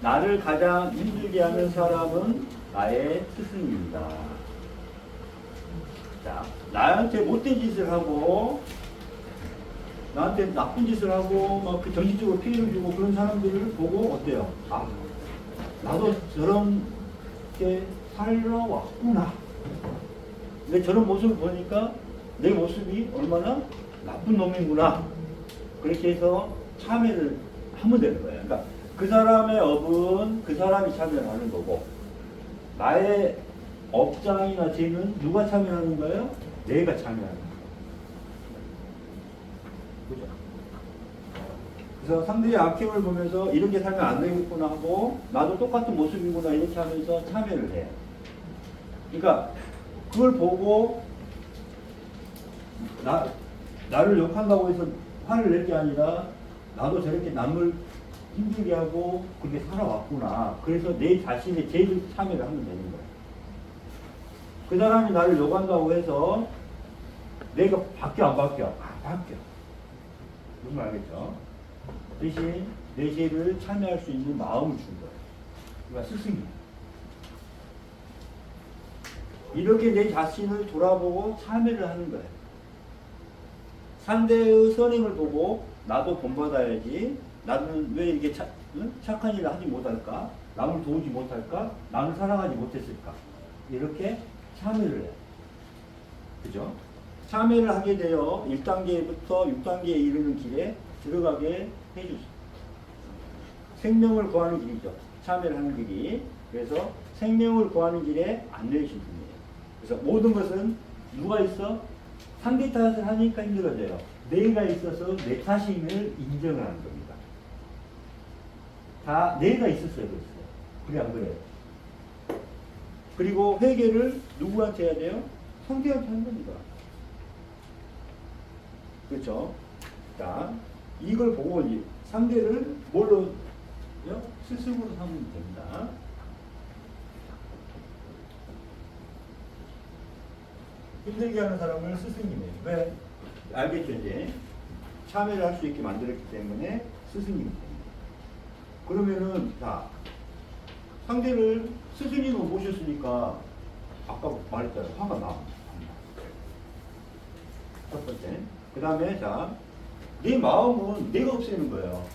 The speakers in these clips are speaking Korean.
나를 가장 힘들게 하는 사람은 나의 스승입니다. 자, 나한테 못된 짓을 하고 나한테 나쁜 짓을 하고 막 그 정신적으로 피해를 주고 그런 사람들을 보고 어때요? 아, 나도 저런 게 살아왔구나. 근데 저런 모습을 보니까 내 모습이 얼마나 나쁜 놈이구나. 그렇게 해서 참여를 하면 되는 거예요. 그러니까 그 사람의 업은 그 사람이 참여를 하는 거고, 나의 업장이나 죄는 누가 참여하는 거예요? 내가 참여하는 거예요. 그죠? 그래서 상대의 악행을 보면서 이렇게 살면 안 되겠구나 하고, 나도 똑같은 모습이구나 이렇게 하면서 참여를 해요. 그러니까 그걸 보고 나를 욕한다고 해서 화를 낼 게 아니라, 나도 저렇게 남을 힘들게 하고 그렇게 살아왔구나. 그래서 내 자신의 죄를 참여를 하면 되는 거예요. 그 사람이 나를 욕한다고 해서 내가 바뀌어 안 바뀌어? 안 바뀌어. 무슨 말 알겠죠? 대신 내 죄를 참여할 수 있는 마음을 준 거예요. 그러니까 스승이. 이렇게 내 자신을 돌아보고 참여를 하는 거예요. 상대의 선행을 보고 나도 본받아야지. 나는 왜 이렇게 착한 일을 하지 못할까? 남을 도우지 못할까? 남을 사랑하지 못했을까? 이렇게 참여를 해요. 그죠? 참여를 하게 되어 1단계부터 6단계에 이르는 길에 들어가게 해주세요. 생명을 구하는 길이죠. 참여를 하는 길이. 그래서 생명을 구하는 길에 안내해주신 분이에요. 그래서 모든 것은 누가 있어? 상대 탓을 하니까 힘들어져요. 내가 있어서 내 탓임을 인정을 하는 겁니다. 다 내가 있었어야 됐어요. 그래 안 그래요? 그리고 회개를 누구한테 해야 돼요? 상대한테 하는 겁니다. 그렇죠? 자, 이걸 보고 이제 상대를 뭘로 스승으로 삼으면 됩니다. 힘들게 하는 사람을 스승이에요. 왜? 알겠죠, 이제? 참여를 할 수 있게 만들었기 때문에 스승입니다. 그러면은, 자, 상대를 스승님으로 모셨으니까, 아까 말했잖아요. 화가 나. 첫 번째. 그 다음에, 자, 내 마음은 내가 없애는 거예요.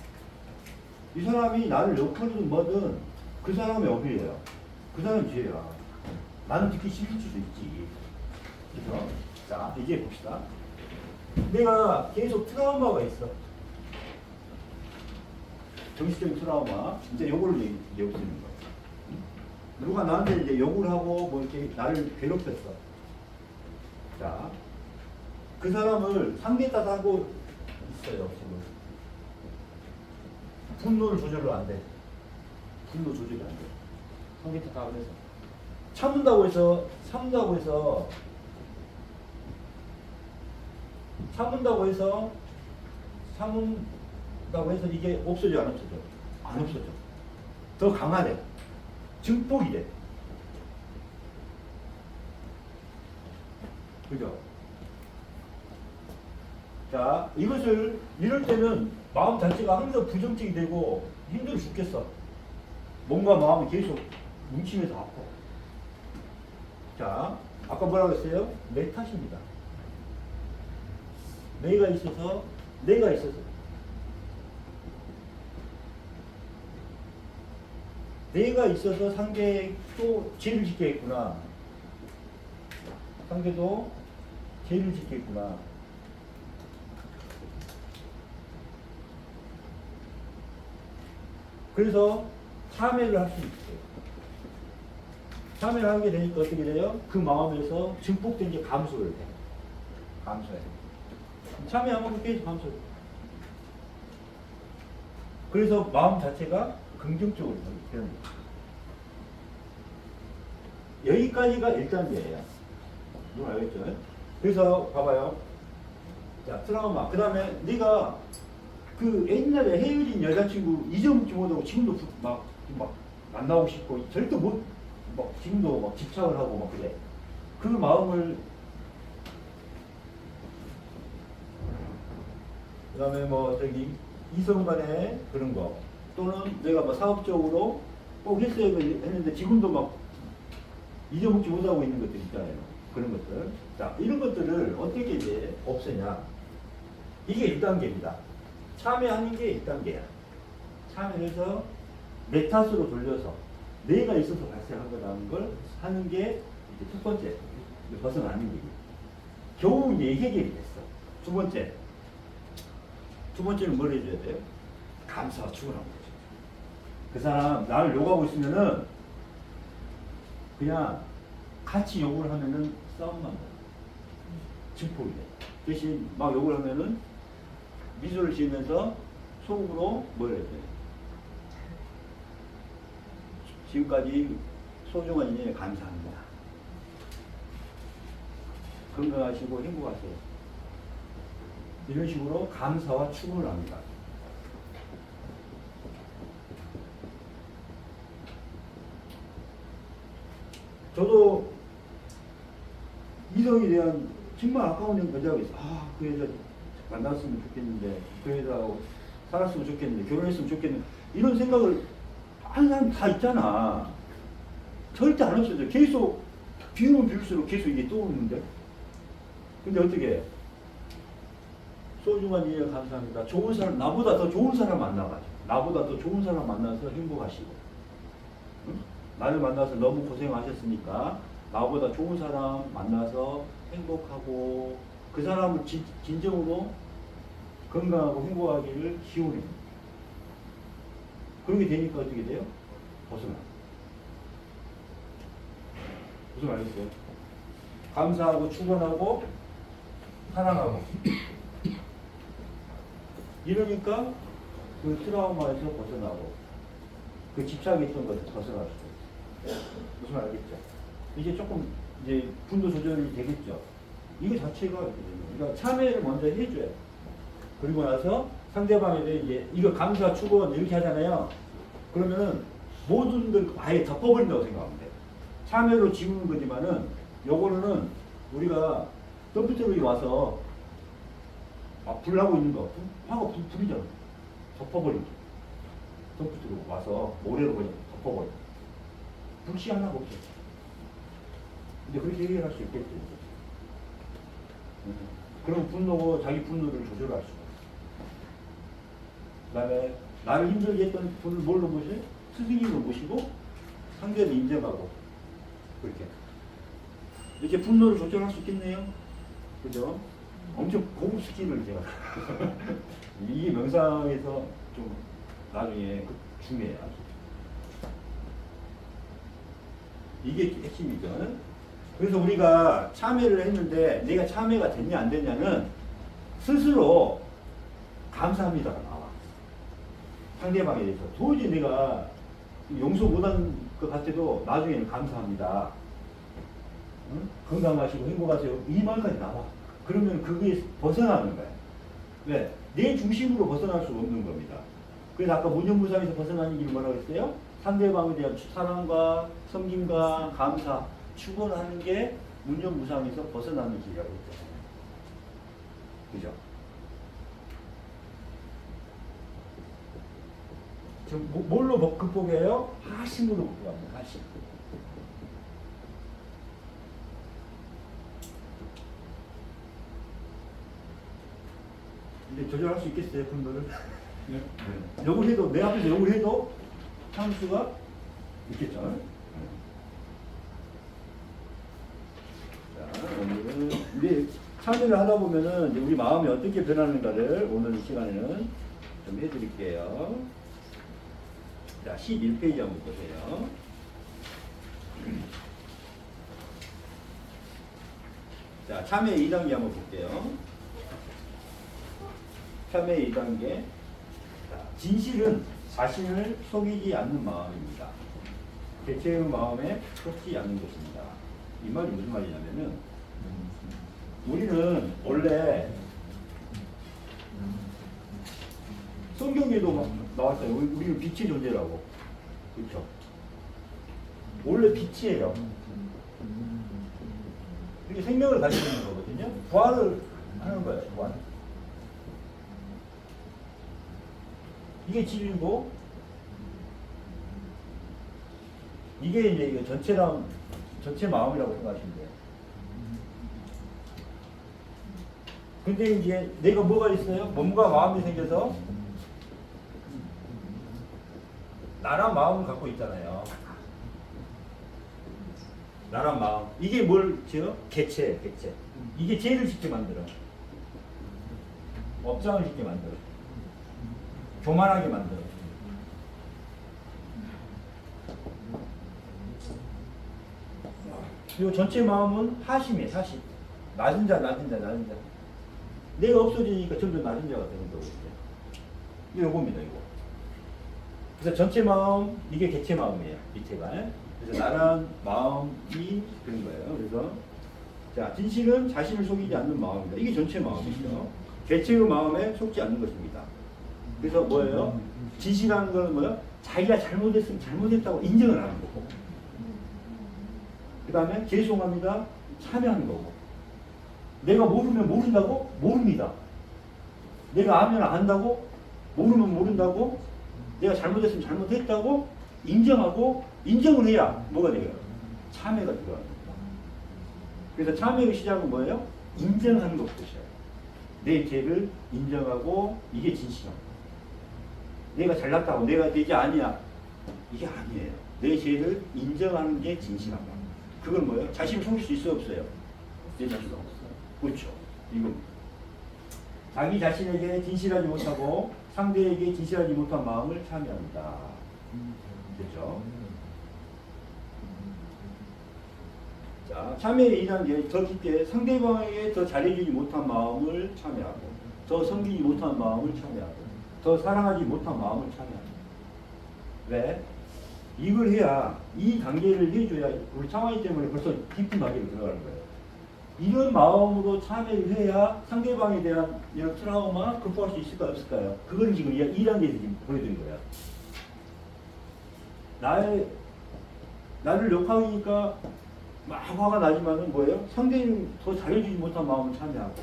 이 사람이 나를 욕하든 뭐든 그 사람의 업이에요. 그 사람은 죄야. 나는 듣기 싫을 수도 있지. 그죠? 자, 이제 봅시다. 내가 계속 트라우마가 있어. 정신적인 트라우마. 이제 요거를 이제 없애는 거예요. 누가 나한테 이제 욕을 하고 뭐 이렇게 나를 괴롭혔어. 자, 그 사람을 상대 탓하고 있어요, 지금. 분노를 조절을 안 돼. 분노 조절이 안 돼. 상대 탓하고 해서. 참는다고 해서 이게 없어져, 안 없어져? 안 없어져. 더 강하대. 증폭이 돼. 그죠? 자, 이럴 때는 마음 자체가 항상 부정적이 되고 힘들어 죽겠어. 뭔가 마음이 계속 뭉치면서 아파. 자, 아까 뭐라고 했어요? 내 탓입니다. 내가 있어서. 내가 있어서 상대도 죄를 짓겠구나. 상대도 죄를 짓겠구나. 그래서 참회를 할 수 있어요. 참회를 하게 되니까 어떻게 돼요? 그 마음에서 증폭된 게 감소를 해. 감소해. 참회하면 계속 감소해. 그래서 마음 자체가 긍정적으로 되는 거예요. 여기까지가 1단계예요. 누가 알겠죠? 그래서 봐봐요. 자, 트라우마. 그 다음에 네가 그 옛날에 헤어진 여자친구 잊어먹지 못하고 지금도 막 만나고 싶고 절대 지금도 막 집착을 하고 막 그래. 그 마음을 그 다음에 뭐 저기 이성 간에 그런 거 또는 내가 뭐 사업적으로 꼭 했어야 했는데 지금도 막 잊어먹지 못하고 있는 것들 있잖아요. 그런 것들. 자, 이런 것들을 어떻게 이제 없애냐. 이게 1단계입니다. 참여하는 게 1단계야. 참여해서 내 탓으로 돌려서 내가 있어서 발생한 거라는 걸 하는 게 이제 첫 번째. 벗어나는 얘기. 겨우 이제 해결이 됐어. 두 번째. 두 번째는 뭘 해줘야 돼요? 감사와 축원하는 거죠. 그 사람 나를 욕하고 있으면은 그냥 같이 욕을 하면은 싸움만 나. 증폭이 돼. 대신 막 욕을 하면은 미소를 지으면서 속으로 뭘 해야 돼? 지금까지 소중한 인연에 감사합니다. 건강하시고 행복하세요. 이런 식으로 감사와 축원을 합니다. 저도 이성에 대한 정말 아까운 여자가 있어. 아, 그 여자 만났으면 좋겠는데, 그 여자하고 살았으면 좋겠는데, 결혼했으면 좋겠는데, 이런 생각을 하는 사람 다 있잖아. 절대 안 없어져. 계속 비우면 비울수록 계속 이게 떠오르는데. 근데 어떻게 해? 소중한 인연 감사합니다. 좋은 사람, 나보다 더 좋은 사람 만나가지고, 나보다 더 좋은 사람 만나서 행복하시고, 응? 나를 만나서 너무 고생하셨으니까 나보다 좋은 사람 만나서 행복하고 그 사람을 진정으로 건강하고 행복하기를 기원해요. 그렇게 되니까 어떻게 돼요? 벗어나. 무슨 말이겠어요? 감사하고 축원하고 사랑하고 이러니까 그 트라우마에서 벗어나고 그 집착했던 것을 벗어날 수 있어요. 무슨 말 알겠죠? 이제 조금 이제 분도 조절이 되겠죠. 이거 자체가 그러니까 참여를 먼저 해줘요. 그리고 나서 상대방에 대해 이제 이거 감사 축원 이렇게 하잖아요. 그러면은 모든 걸 아예 덮어버린다고 생각하면 돼요. 참여로 지우는 거지만은 요거는 우리가 덤프트럭이 와서 불 나고 있는 거 화가 불이잖아. 덮어버리기. 덤프트럭 와서 모래로 그냥 덮어버려. 불씨 하나가 없어. 근데 그렇게 해결할 수 있겠죠. 그럼 분노고 자기 분노를 조절할 수가 있어. 그 다음에 나를 힘들게 했던 분을 뭘로 모셔? 스승님을 모시고 상대를 인정하고 그렇게 이렇게 분노를 조절할 수 있겠네요. 그죠? 엄청 고급 스킬을 제가 이게 명상에서 좀 나중에 중요해요. 이게 핵심이죠. 그래서 우리가 참여를 했는데 내가 참여가 됐냐 안 됐냐는 스스로 감사합니다가 나와. 상대방에 대해서 도저히 내가 용서 못한 것 같아도 나중에는 감사합니다. 응? 건강하시고 행복하세요. 이 말까지 나와. 그러면 그게 벗어나는 거야. 왜? 내 중심으로 벗어날 수 없는 겁니다. 그래서 아까 문념무상에서 벗어나는 길이 뭐라고 했어요? 상대방에 대한 사랑과 섬김과 감사, 축원하는 게 문념무상에서 벗어나는 길이라고 했잖아요. 그죠? 지금 뭘로 극복해요? 하심으로 극복합니다. 하심. 이제 조절할 수 있겠어요, 분들은? 네. 욕을 해도, 내 앞에서 욕을 해도 참을 수가 있겠죠. 자, 오늘은 이제 참여를 하다 보면은 이제 우리 마음이 어떻게 변하는가를 오늘 이 시간에는 좀 해드릴게요. 자, 11페이지 한번 보세요. 자, 참여 2단계 한번 볼게요. 참여 2단계. 자, 진실은 자신을 속이지 않는 마음입니다. 대체의 마음에 속지 않는 것입니다. 이 말이 무슨 말이냐면은, 우리는 원래 성경에도 막 나왔어요. 우리는 빛의 존재라고. 그렇죠? 원래 빛이에요. 이렇게 생명을 가지고 있는 거거든요. 부활을 하는 거예요. 부활. 이게 진리고 이게 이제 이거 전체 마음이라고 생각하시면 돼요. 근데 이제 내가 뭐가 있어요? 몸과 마음이 생겨서 나란 마음을 갖고 있잖아요. 나란 마음. 이게 뭘 지어? 개체. 이게 죄를 짓게 만들어. 업장을 짓게 만들어. 교만하게 만들어. 이 전체 마음은 하심이에요. 하심. 낮은 자. 내가 없어지니까 점점 낮은 자가 되는 거거든요. 이겁니다, 이거. 그래서 전체 마음, 이게 개체 마음이에요. 밑에가. 그래서 나란 마음이 그런 거예요. 그래서 자, 진실은 자신을 속이지 않는 마음입니다. 이게 전체 마음이죠. 개체의 마음에 속지 않는 것입니다. 그래서 뭐예요? 진실하는 건 뭐예요? 자기가 잘못했으면 잘못했다고 인정을 하는 거고. 그 다음에 죄송합니다. 참여하는 거고. 내가 모르면 모른다고? 모릅니다. 내가 알면 안다고? 모르면 모른다고? 내가 잘못했으면 잘못했다고? 인정하고 인정을 해야 뭐가 돼요? 참회가 들어갑니다. 그래서 참회의 시작은 뭐예요? 인정하는 것부터 시작해요. 내 죄를 인정하고 이게 진실합니다. 내가 잘났다고 내가 되지 아니야. 이게 아니에요. 내 죄를 인정하는 게 진실한 거예요. 그건 뭐예요? 자신을 속일 수 있어요? 없어요? 내 자신 없어요. 그렇죠. 이건 자기 자신에게 진실하지 못하고 상대에게 진실하지 못한 마음을 참여합니다. 됐죠? 자, 참여의 2단계 더 깊게 상대방에게 더 잘해주지 못한 마음을 참여하고 더 섬기지 못한 마음을 참여하고 더 사랑하지 못한 마음을 참여합니다. 왜? 이걸 해야 이 단계를 해줘야 우리 창화이 때문에 벌써 깊은 단계로 들어가는 거예요. 이런 마음으로 참여를 해야 상대방에 대한 이런 트라우마 극복할 수 있을까요? 없을까요? 그걸 지금 2단계에서 지금 보여드린 거예요. 나를 욕하니까 막 화가 나지만은 뭐예요? 상대는 더 잘해주지 못한 마음을 참여하고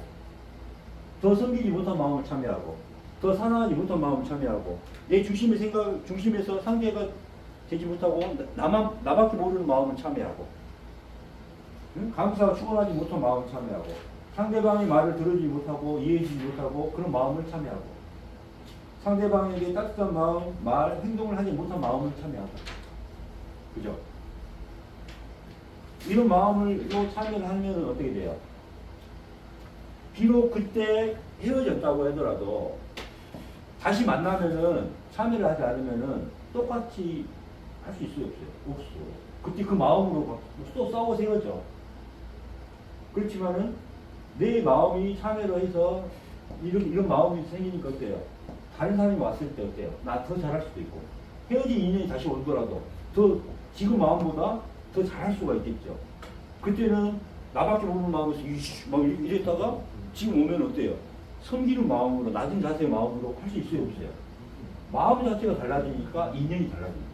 더 섬기지 못한 마음을 참여하고 더 사랑하지 못한 마음을 참여하고 내 중심에서 상대가 되지 못하고 나밖에 모르는 마음을 참여하고 감사가 추구하지 못한 마음을 참여하고 상대방의 말을 들어주지 못하고 이해해주지 못하고 그런 마음을 참여하고 상대방에게 따뜻한 마음, 말, 행동을 하지 못한 마음을 참여하고 그죠? 이런 마음으로 참여를 하면 어떻게 돼요? 비록 그때 헤어졌다고 하더라도 다시 만나면은 참여를 하지 않으면은 똑같이 할 수 있어요? 없어요? 없어. 그때 그 마음으로 또 싸워 세워져. 그렇지만은 내 마음이 참여를 해서 이런 마음이 생기니까 어때요? 다른 사람이 왔을 때 어때요? 나 더 잘할 수도 있고 헤어진 인연이 다시 오더라도 더 지금 마음보다 더 잘할 수가 있겠죠. 그때는 나밖에 모르는 마음에서 막 이랬다가 지금 오면 어때요? 섬기는 마음으로 낮은 자세의 마음으로 할 수 있어요? 없어요? 마음 자체가 달라지니까 인연이 달라집니다.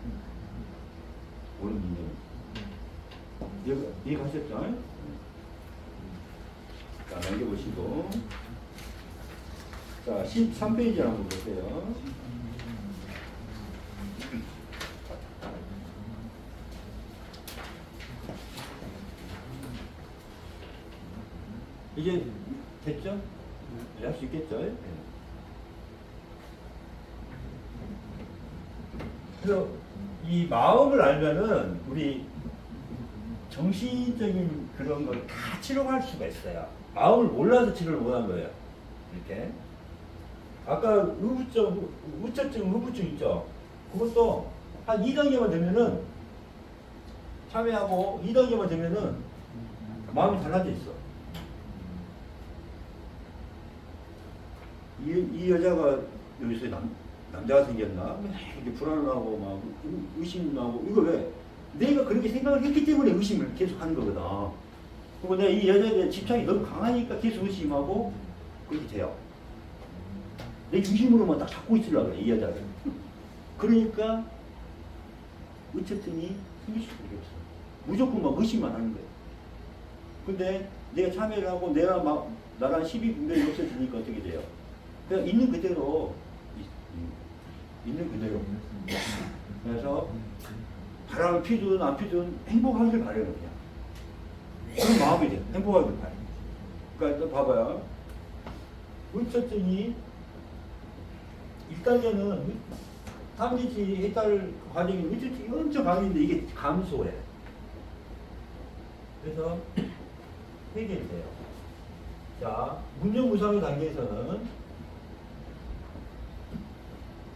오는 인연. 이해가셨죠? 자, 넘겨보시고. 자, 13페이지 한번 보세요. 이제 됐죠? 할 수 있겠죠? 그래서 이 마음을 알면은 우리 정신적인 그런 걸 다 치료할 수가 있어요. 마음을 몰라서 치료를 못한 거예요. 이렇게. 아까 우처증, 후부증 있죠? 그것도 한 2단계만 되면은 참여하고 2단계만 되면은 마음이 달라져 있어. 이 여자가 여기서 남자가 생겼나? 이렇게 불안하고 막 의심나고 이거 왜? 내가 그렇게 생각을 했기 때문에 의심을 계속 하는 거거든. 그리고 내가 이 여자에 대한 집착이 너무 강하니까 계속 의심하고 그렇게 돼요. 내 중심으로만 딱 잡고 있으려고 그래, 이 여자를. 그러니까 의처증이 생길 수밖에 없어. 무조건 막 의심만 하는 거예요. 근데 내가 참여를 하고 내가 막 나랑 시비 분별이 없어지니까 어떻게 돼요? 그냥 있는 그대로. 그래서 바람을 피든 안 피든 행복하길 바래요, 그냥. 그런 마음이 돼. 행복하길 바래. 그러니까 봐봐요. 의처증이 1단계는 삼기치 해탈 과정이 의처증이 엄청 강했는데 이게 감소해. 그래서 해결이 돼요. 자, 문제무상의 단계에서는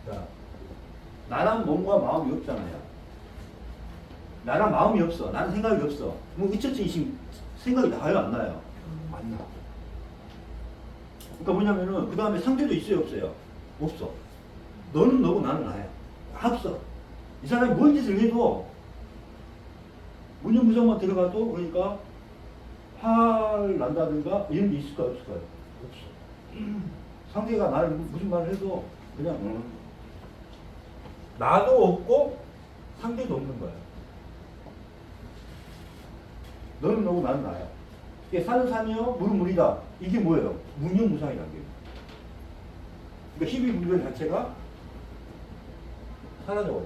자, 나랑 몸과 마음이 없잖아요. 나랑 마음이 없어. 나는 생각이 없어. 뭐 의처증이 지금 생각이 나요, 안 나요? 안 나. 그러니까 뭐냐면은 그 다음에 상대도 있어요, 없어요? 없어. 너는 너고 나는 나야. 없어. 이 사람이 뭔 짓을 해도 문제무상만 들어가도 그러니까 화를 난다든가 이런 게 있을까요, 없을까요? 없어. 상대가 나를 무슨 말을 해도 그냥 나도 없고 상대도 없는 거야. 너는 너고 나는 나야. 이게 산은 산이요, 물은 물이다. 이게 뭐예요? 무념무상이라는 게. 그러니까 희비 분별 자체가 사라져버려.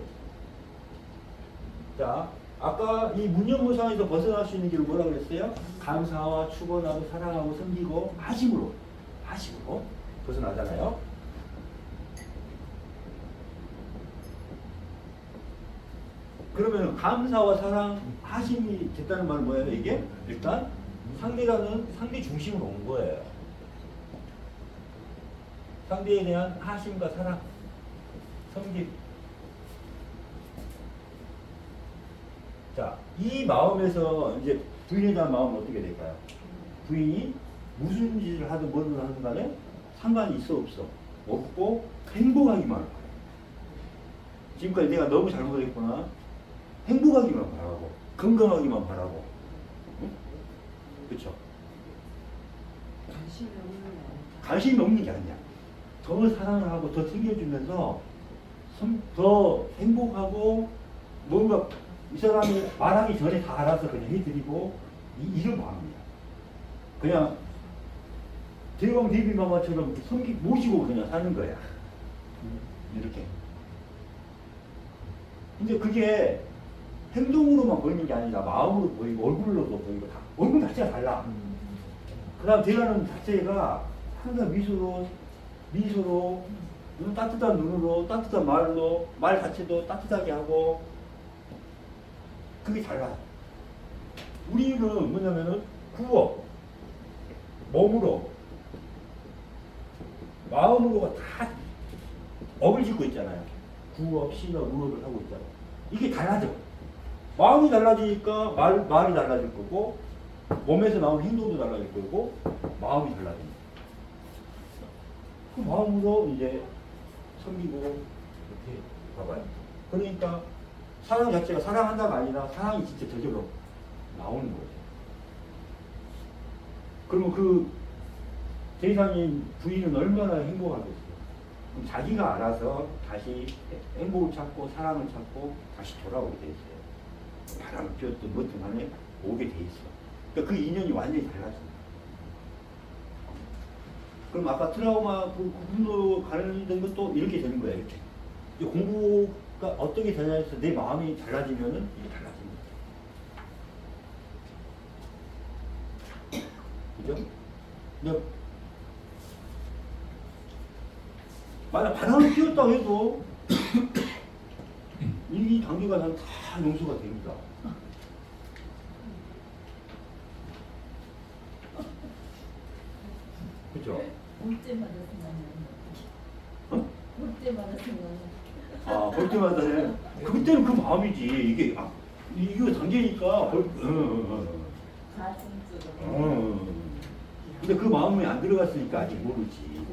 자, 아까 이 무념무상에서 벗어날 수 있는 길을 뭐라 그랬어요? 감사와 축원하고 사랑하고 섬기고 하심으로 벗어나잖아요. 그러면 감사와 사랑 하심이 됐다는 말은 뭐예요? 이게 일단 상대라는 상대 중심으로 온 거예요. 상대에 대한 하심과 사랑, 섬김. 자, 이 마음에서 이제 부인에 대한 마음은 어떻게 될까요? 부인이 무슨 짓을 하든 뭐든 하든 간에 상관이 있어 없어? 없고 행복하기만 할 거예요. 지금까지 내가 너무 잘못했구나. 행복하기만 바라고 건강하기만 바라고. 응? 그렇죠? 관심이 없는 게 아니야. 더 사랑을 하고 더 챙겨주면서 더 행복하고 뭔가 이 사람이 말하기 전에 다 알아서 그냥 해드리고 이런 마음이야. 그냥 대왕 대비마마처럼 모시고 그냥 사는 거야. 이렇게. 근데 그게 행동으로만 보이는 게 아니라 마음으로 보이고 얼굴로도 보이고 다 얼굴 자체가 달라. 그 다음 대화는 자체가 항상 미소로 따뜻한 눈으로 따뜻한 말로 말 자체도 따뜻하게 하고 그게 달라. 우리는 뭐냐면은 구어 몸으로 마음으로가 다 업을 짓고 있잖아요. 구업, 신업, 우업을 하고 있잖아요. 이게 달라져. 마음이 달라지니까 말이 달라질 거고 몸에서 나오는 행동도 달라질 거고 마음이 달라집니다. 그 마음으로 이제 섬기고 이렇게 봐봐요. 그러니까 사랑 자체가 사랑한다가 아니라 사랑이 진짜 저절로 나오는 거죠. 그러면 그 세상인 부인은 얼마나 행복하겠어요. 그럼 자기가 알아서 다시 행복을 찾고 사랑을 찾고 다시 돌아오게 돼 있어요. 바람을 피웠든 뭐든 간에 오게 돼 있어. 그러니까 그 인연이 완전히 달라집니다. 그럼 아까 트라우마 분노 관련된 것도 이렇게 되는 거예요. 이렇게. 공부가 어떻게 되냐 해서 내 마음이 달라지면은 이게 달라집니다. 그죠? 근데 만약 바람을 피웠다고 해도 이 단계가 다 용서가 됩니다. 그죠? 볼 때마다 생각나는. 볼 때마다 생각나는. 볼 때마다 해. 그때는 그 마음이지. 이게 이거 단계니까 가슴으로. 근데 그 마음이 안 들어갔으니까 아직 모르지.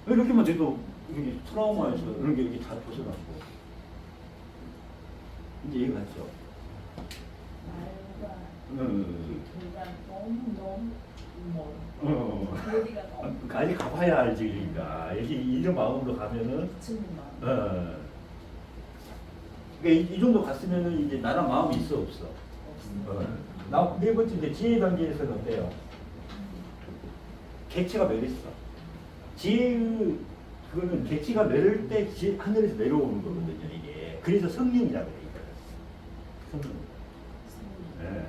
이렇게만 돼도 이렇게 트라우마에서 이런 게 이렇게 다 벗어나고 이제 이해 갔죠? 말과 둘다 너무 어디가 너무 아직 가봐야 알지. 그러니까 이런 마음으로 가면은 미치는 마음. 그러니까 이 정도 갔으면은 이제 나랑 마음이 있어 없어? 네 번째 이제 지혜 단계에서는 어때요? 객체가 몇 있어? 지혜의 그거는 개치가 내릴 때 하늘에서 내려오는 거거든요, 이게. 그래서 성령이라고 돼 있어요. 성령. 예.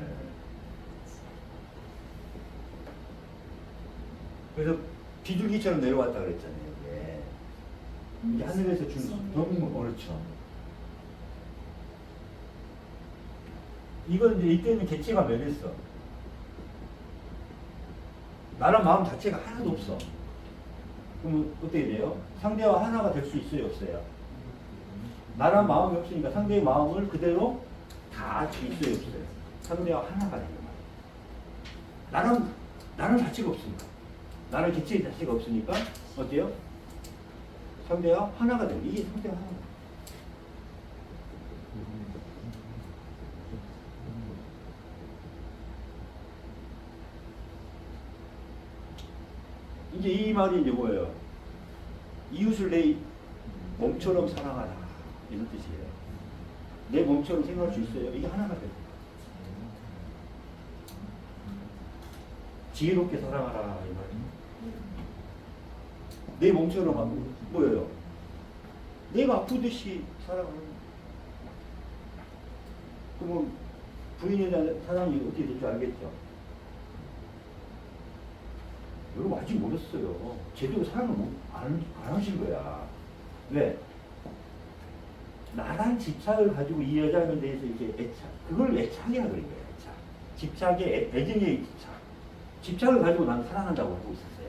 그래서 비둘기처럼 내려왔다 그랬잖아요, 이게 하늘에서 준 성령. 그렇죠. 이건 이제 이때는 개체가 멸했어. 나랑 마음 자체가 하나도 없어. 그럼 어떻게 돼요? 상대와 하나가 될 수 있어요, 없어요? 나랑 마음이 없으니까 상대의 마음을 그대로 다 알 수 있어요, 없어요? 상대와 하나가 되는 거야. 나는 자체가 없으니까. 나는 개체의 자체가 없으니까 어때요? 상대와 하나가 되는 거야. 이게 상대와 하나가. 이제 이 말이 이제 뭐예요? 이웃을 내 몸처럼 사랑하라. 이런 뜻이에요. 내 몸처럼 생각할 수 있어요. 이게 하나가 돼요. 지혜롭게 사랑하라. 이 말이. 내 몸처럼 하고, 뭐예요? 내가 아프듯이 사랑하는 거예요. 그러면 부인에 대한 사랑이 어떻게 될 줄 알겠죠? 여러분 아직 모르셨어요. 제대로 사랑을 안 하신 거야. 왜? 나란 집착을 가지고 이 여자에 대해서 이렇게 애착. 그걸 애착이라 그런 거예요. 애착. 집착의 애정의 집착. 집착을 가지고 나는 사랑한다고 하고 있었어요.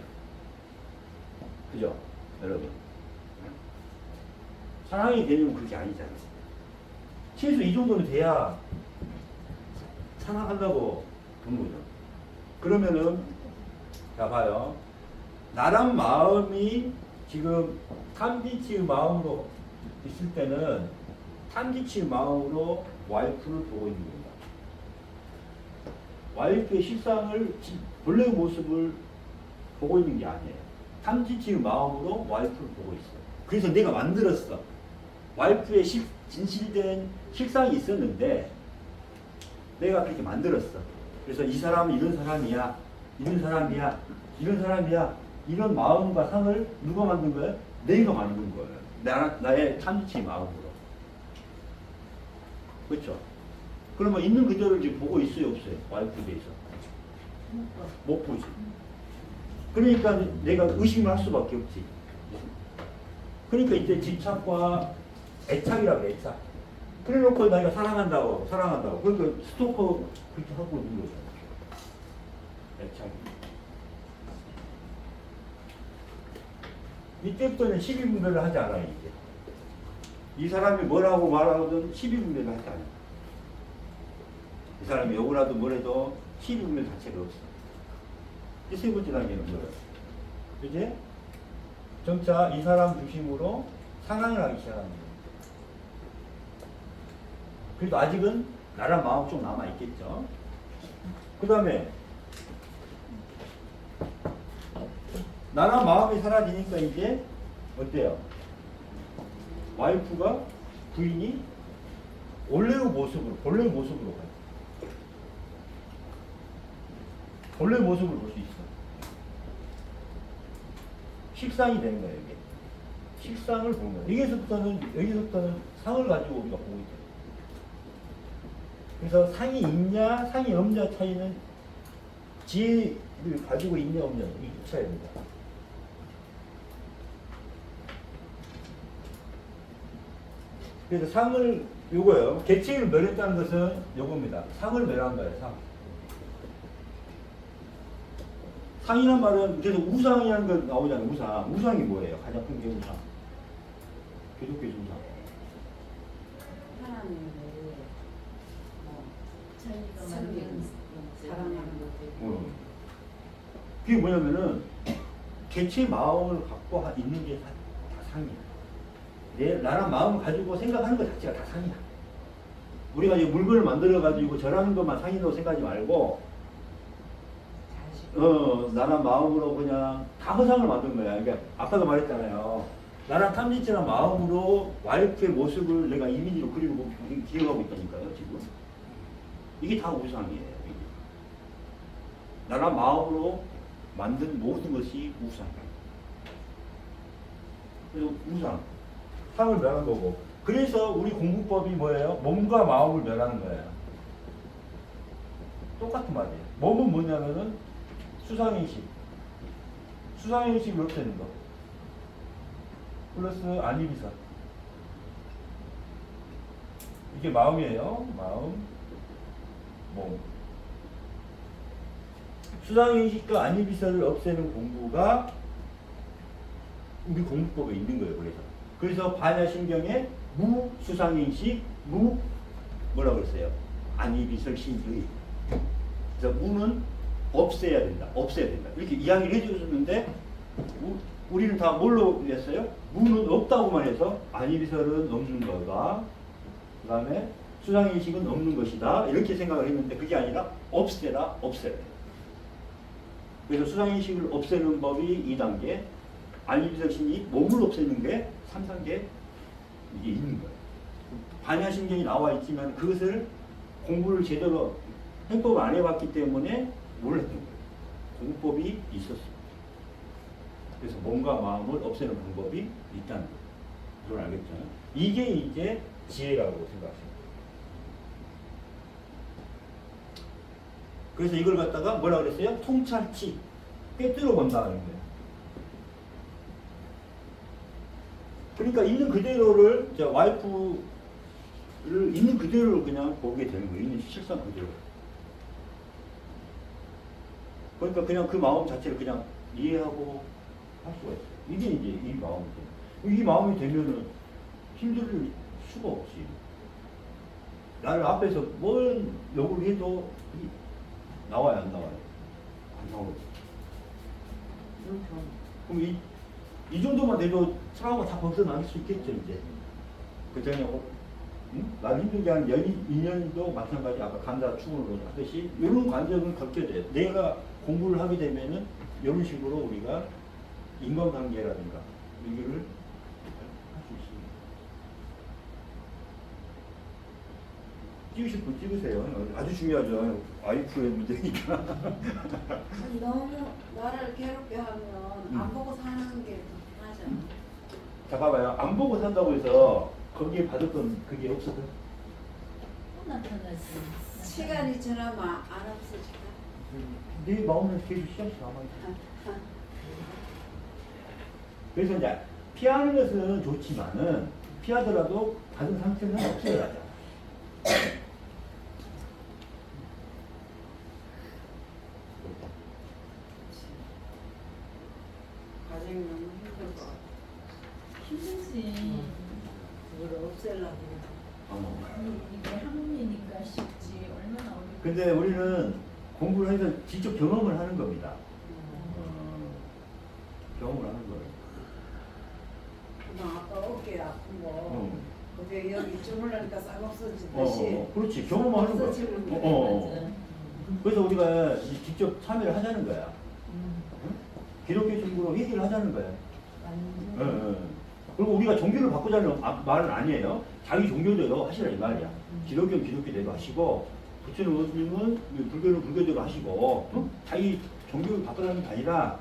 그죠? 여러분. 사랑의 개념은 그게 아니잖아요. 최소 이 정도는 돼야 사랑한다고 본 거죠. 그러면은 자 봐요. 나란 마음이 지금 탐진치의 마음으로 있을 때는 탐진치의 마음으로 와이프를 보고 있는 겁니다. 와이프의 실상을 본래의 모습을 보고 있는 게 아니에요. 탐진치의 마음으로 와이프를 보고 있어요. 그래서 내가 만들었어. 와이프의 진실된 실상이 있었는데 내가 그렇게 만들었어. 그래서 이 사람은 이런 사람이야. 이런 사람이야, 이런 사람이야, 이런 마음과 상을 누가 만든 거예요? 내가 만든 거예요. 나의 탐지치 마음으로. 그렇죠? 그러면 있는 그대로 지금 보고 있어요, 없어요? 와이프에 대해서. 못 보지. 그러니까 내가 의심을 할 수밖에 없지. 그러니까 이때 집착과 애착이라고 해, 애착. 그래 놓고 내가 사랑한다고. 그러니까 스토커 그렇게 하고 있는 거죠. 애착. 이때부터는 시비분별을 하지 않아요, 이제. 이 사람이 뭐라고 말하든 시비분별을 하지 않아요. 이 사람이 욕을 하든 뭐래도 시비분별 자체가 없어. 이 세 번째 단계는 뭐예요? 이제 점차 이 사람 중심으로 상황을 하기 시작하는 거예요. 그래도 아직은 나란 마음 좀 남아있겠죠. 그 다음에 나란 마음이 사라지니까 이제 어때요? 와이프가 부인이 본래의 모습으로 가요. 본래의 모습을 볼 수 있어. 식상이 되는 거예요, 이게. 식상을 보는 거예요. 여기서부터는 상을 가지고 우리가 보고 있어요. 그래서 상이 있냐, 상이 없냐 차이는 지혜를 가지고 있냐, 없냐, 이 차이입니다. 그래서 상을, 요거예요. 개체를 멸했다는 것은 요겁니다. 상을 멸한 거예요, 상. 상이란 말은, 그래서 우상이라는 거 나오잖아요, 우상. 우상이 뭐예요? 가장 큰 게 우상. 계속해서 우상. 하나님을 자기가 만든 사랑하는 것들. 그게 뭐냐면은, 개체의 마음을 갖고 있는 게 다 상이야. 나란 마음을 가지고 생각하는 것 자체가 다 상이야. 우리가 이제 물건을 만들어가지고 저라는 것만 상이라고 생각하지 말고, 나란 마음으로 그냥 다 허상을 만든 거야. 그러니까 아까도 말했잖아요. 나란 탐진치란 마음으로 와이프의 모습을 내가 이미지로 그리고 기억하고 있다니까요, 지금. 이게 다 우상이에요. 이게. 나란 마음으로 만든 모든 것이 우상이에요. 그래서 우상. 상을 멸한 거고. 그래서 우리 공부법이 뭐예요? 몸과 마음을 멸하는 거예요. 똑같은 말이에요. 몸은 뭐냐면은 수상인식. 수상인식을 없애는 거. 플러스 안이비사. 이게 마음이에요. 마음, 몸. 수상인식과 안이비사를 없애는 공부가 우리 공부법에 있는 거예요. 그래서 반야신경에 무수상인식, 뭐라고 그랬어요? 안이비설신의. 그래서 무는 없애야 된다. 없애야 된다. 이렇게 이야기를 해주셨는데 우리는 다 뭘로 했어요? 무는 없다고만 해서 안이비설은 없는 거다. 그 다음에 수상인식은 없는 것이다. 이렇게 생각을 했는데 그게 아니라 없애라, 없애라. 그래서 수상인식을 없애는 법이 2단계, 안이비설신이 몸을 없애는 게 3단계 이게 있는 거예요. 반야신경이 나와 있지만 그것을 공부를 제대로 행법을 안 해봤기 때문에 몰랐던 거예요. 공법이 있었습니다. 그래서 몸과 마음을 없애는 방법이 있다는 거예요. 그걸 알겠죠? 이게 이제 지혜라고 생각하십니다. 그래서 이걸 갖다가 뭐라 그랬어요? 통찰치, 꿰뚫어 본다는 거예요. 그러니까 있는 그대로를 와이프를 있는 그대로 그냥 보게 되는 거예요. 있는 실상 그대로. 그러니까 그냥 그 마음 자체를 그냥 이해하고 할 수가 있어요. 이게 이제 이 마음이죠. 이 마음이 되면은 힘들 수가 없지. 나를 앞에서 뭘 욕을 해도 나와요, 안 나와요? 안 나오지. 그럼 이 정도만 돼도 트라우마 다 벗어날 수 있겠죠, 이제. 그 전에, 나를 힘들게 하는 인연도 마찬가지, 아까 감자 추구를 하듯이, 이런 관점을 겪게 돼요. 내가 공부를 하게 되면은, 이런 식으로 우리가 인간관계라든가, 이거를 할 수 있습니다. 찍으실 분 찍으세요. 아주 중요하죠. 와이프의 문제니까. 너무 나를 괴롭게 하면 안 보고 사는 게 맞아. 자, 봐봐요. 안 보고 산다고 해서 거기에 받았던 그게 없어요? 또 나타나지. 시간이 지나면 안 없어질까? 내 마음은 계속 시간씩 남아있어. 그래서 이제 피하는 것은 좋지만은 피하더라도 받은 상처는 없어야 하죠. 가정이 너무 힘들 것 같아. 힘들지. 그걸 없애려고. 이게 학문이니까 쉽지. 얼마나 어렵지. 근데 우리는 공부를 해서 직접 경험을 하는 겁니다. 경험을 하는 거예요. 나 아까 어깨 아픈 거. 그게 여기 주물러니까 싹 없어지듯이. 그렇지. 경험하는 거야. 없어지는 게 맞아. 그래서 우리가 직접 참여를 하자는 거야. 기독교 중으로 회개를 하자는 거야. 완전. 그리고 우리가 종교를 바꾸자는 말은 아니에요. 자기 종교대로 하시라 이 말이야. 기독교는 기독교대로 하시고 부처님 예수님은 불교는 불교대로 하시고 자기 종교를 바꾸라는 게 아니라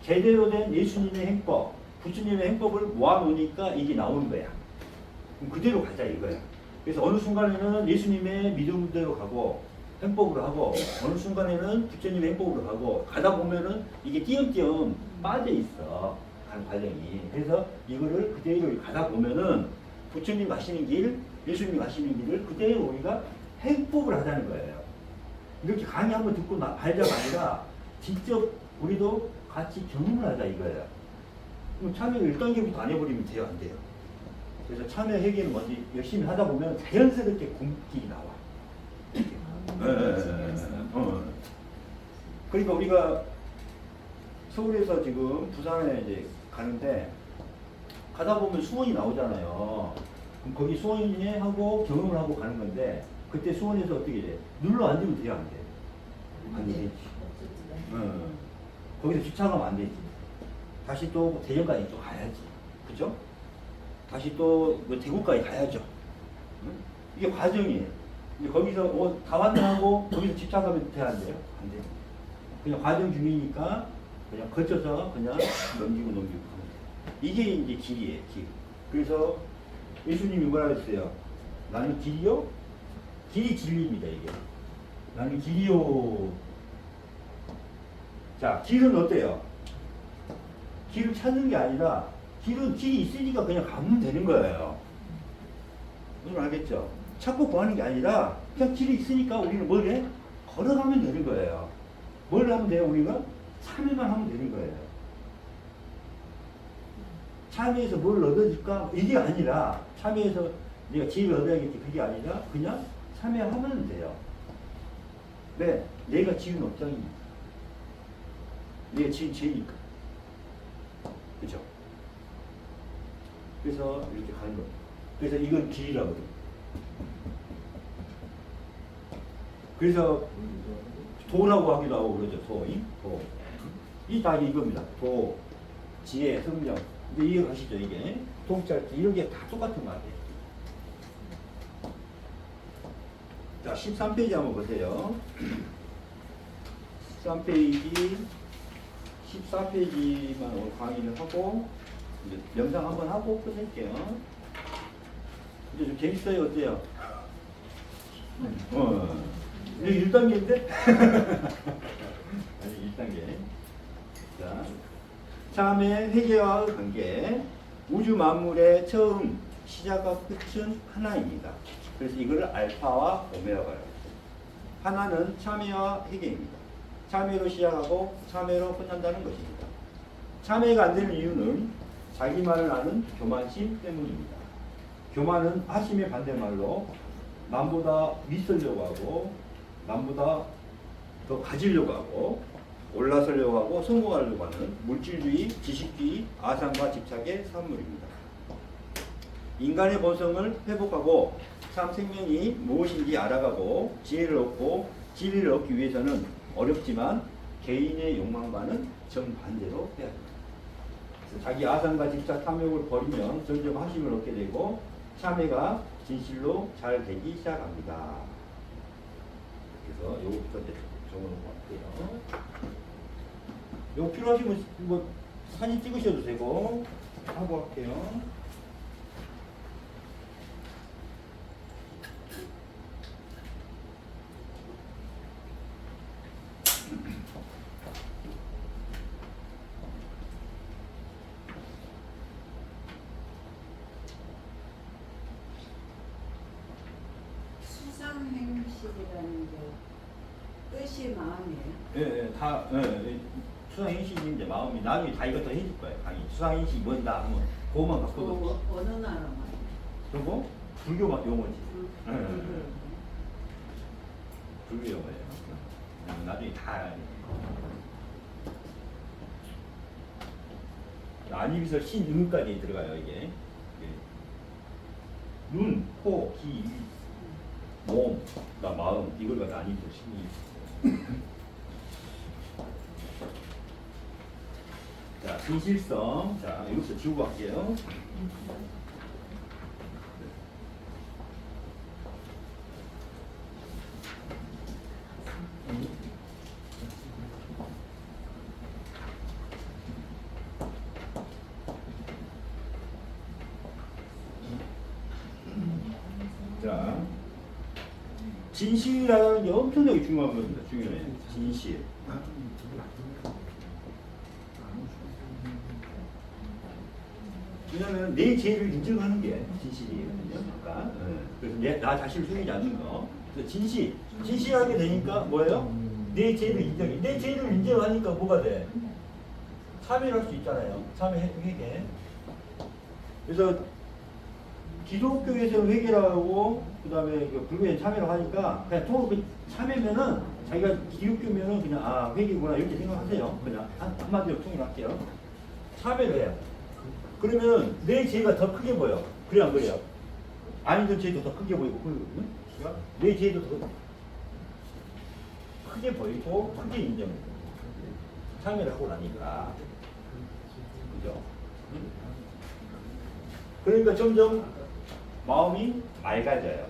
제대로 된 예수님의 행법, 부처님의 행법을 모아놓으니까 이게 나오는 거야. 그럼 그대로 가자 이거야. 그래서 어느 순간에는 예수님의 믿음대로 가고 행법으로 하고 어느 순간에는 부처님의 행법으로 가고 가다 보면은 이게 띄엄띄엄 빠져 있어. 간 과정이. 그래서 이거를 그대로 가다 보면은 부처님 가시는 길, 예수님 가시는 길을 그대로 우리가 행법을 하자는 거예요. 이렇게 강의 한번 듣고 발자가 아니라 직접 우리도 같이 경험을 하자 이거예요. 그럼 참여를 1단계부터 안 해버리면 돼요, 안 돼요? 그래서 참여 회계는 먼저 열심히 하다 보면 자연스럽게 굶기 나와. 그러니까 우리가 서울에서 지금 부산에 이제 가는데 가다 보면 수원이 나오잖아요. 그럼 거기 수원에 하고 경험을 하고 가는 건데 그때 수원에서 어떻게 돼? 눌러 앉으면 돼요, 안 돼? 안 되지. 거기서 주차하면 안 되지. 다시 또 대전까지 또 가야지. 그죠? 다시 또 대구까지 가야죠. 이게 과정이에요. 이제 거기서 다 완전하고 거기서 집착하면 돼, 안 돼요? 안 돼요. 그냥 과정 중이니까 그냥 거쳐서 그냥 넘기고 하면 돼요. 이게 이제 길이에요, 길. 그래서 예수님이 뭐라 했어요? 나는 길이요? 길이 진리입니다, 이게. 나는 길이요. 자, 길은 어때요? 길을 찾는 게 아니라, 길이 있으니까 그냥 가면 되는 거예요. 여러분 알겠죠? 찾고 구하는 게 아니라, 그냥 길이 있으니까 우리는 뭘 해? 걸어가면 되는 거예요. 뭘 하면 돼요, 우리가? 참여만 하면 되는 거예요. 참여해서 뭘 얻어줄까? 이게 아니라, 참여해서 내가 지혜를 얻어야겠지. 그게 아니라, 그냥 참여하면 돼요. 왜? 내가 지은 업장이니까. 내가 지은 죄니까. 그죠? 그래서 이렇게 가는 거예요. 그래서 이건 길이라고 그래요. 그래서 도라고 하기도 하고 그러죠. 도. 이 다 이겁니다. 도, 지혜, 성령. 이제 이해가시죠, 이게. 동짤, 이런 게 다 똑같은 거 같아요. 자, 13페이지 한번 보세요. 13페이지, 14페이지만 오늘 강의를 하고, 이제 영상 한번 하고 끝낼게요. 이제 좀 재밌어요? 어때요? 이게 1단계인데? 아니, 1단계. 자, 참의 회개와 관계. 우주 만물의 처음, 시작과 끝은 하나입니다. 그래서 이거를 알파와 오메가라고 해요. 하나는 참회와 회개입니다. 참회로 시작하고 참회로 끝난다는 것입니다. 참회가 안 되는 이유는 자기만을 아는 교만심 때문입니다. 교만은 하심의 반대말로 남보다 윗서려고 하고 남보다 더 가지려고 하고 올라서려고 하고 성공하려고 하는 물질주의, 지식주의, 아상과 집착의 산물입니다. 인간의 본성을 회복하고 참 생명이 무엇인지 알아가고 지혜를 얻고 진리를 얻기 위해서는 어렵지만 개인의 욕망과는 정반대로 해야 합니다. 자기 아상과 집착, 탐욕을 버리면 점점 하심을 얻게 되고 참회가 진실로 잘 되기 시작합니다. 그래서 요거부터 적어놓고 할게요. 요거 필요하시면 뭐 사진 찍으셔도 되고 하고 할게요. 수상행실이라는 게 뜻이 마음이에요. 예, 다, 수상행실이 이제 마음이 나중에 다 이것도 해줄 거예요. 강의. 수상행실이 뭔다 하면 그것만 갖고도. 어느 나라 말? 그리고 불교 용어지. 음. 불교 용어예요. 나중에 다. 안입에서 신음까지 들어가요, 이게. 눈, 코, 귀, 몸, 마음, 이걸 갖다 안입에서 신이. 자, 진실성. 자, 여기서 지우고 갈게요. 자, 진실이라는 게 엄청나게 중요한 겁니다. 중요해요. 진실. 왜냐면 내 죄를 인정하는 게 진실이거든요. 그러니까 그래서 나 자신을 속이지 않는 거. 그래서 진실하게 되니까 뭐예요? 내 죄를 인정해. 내 죄를 인정하니까 뭐가 돼? 참여할 수 있잖아요. 참여 회개. 그래서 기독교에서는 회개라고 그다음에 불교에 참여를 하니까 그냥 또 참여면은 자기가 기독교면은 그냥 회개구나 이렇게 생각하세요. 그냥 한마디로 통일할게요. 참여를 해요. 그러면 내 죄가 더 크게 보여. 그래 안 그래요? 아니던 죄도 더 크게 보이고 그러거든요. 내 죄도 더 크게 보이고 크게 인정해. 참여를 하고 나니까. 그죠? 그러니까 점점 마음이 맑아져요.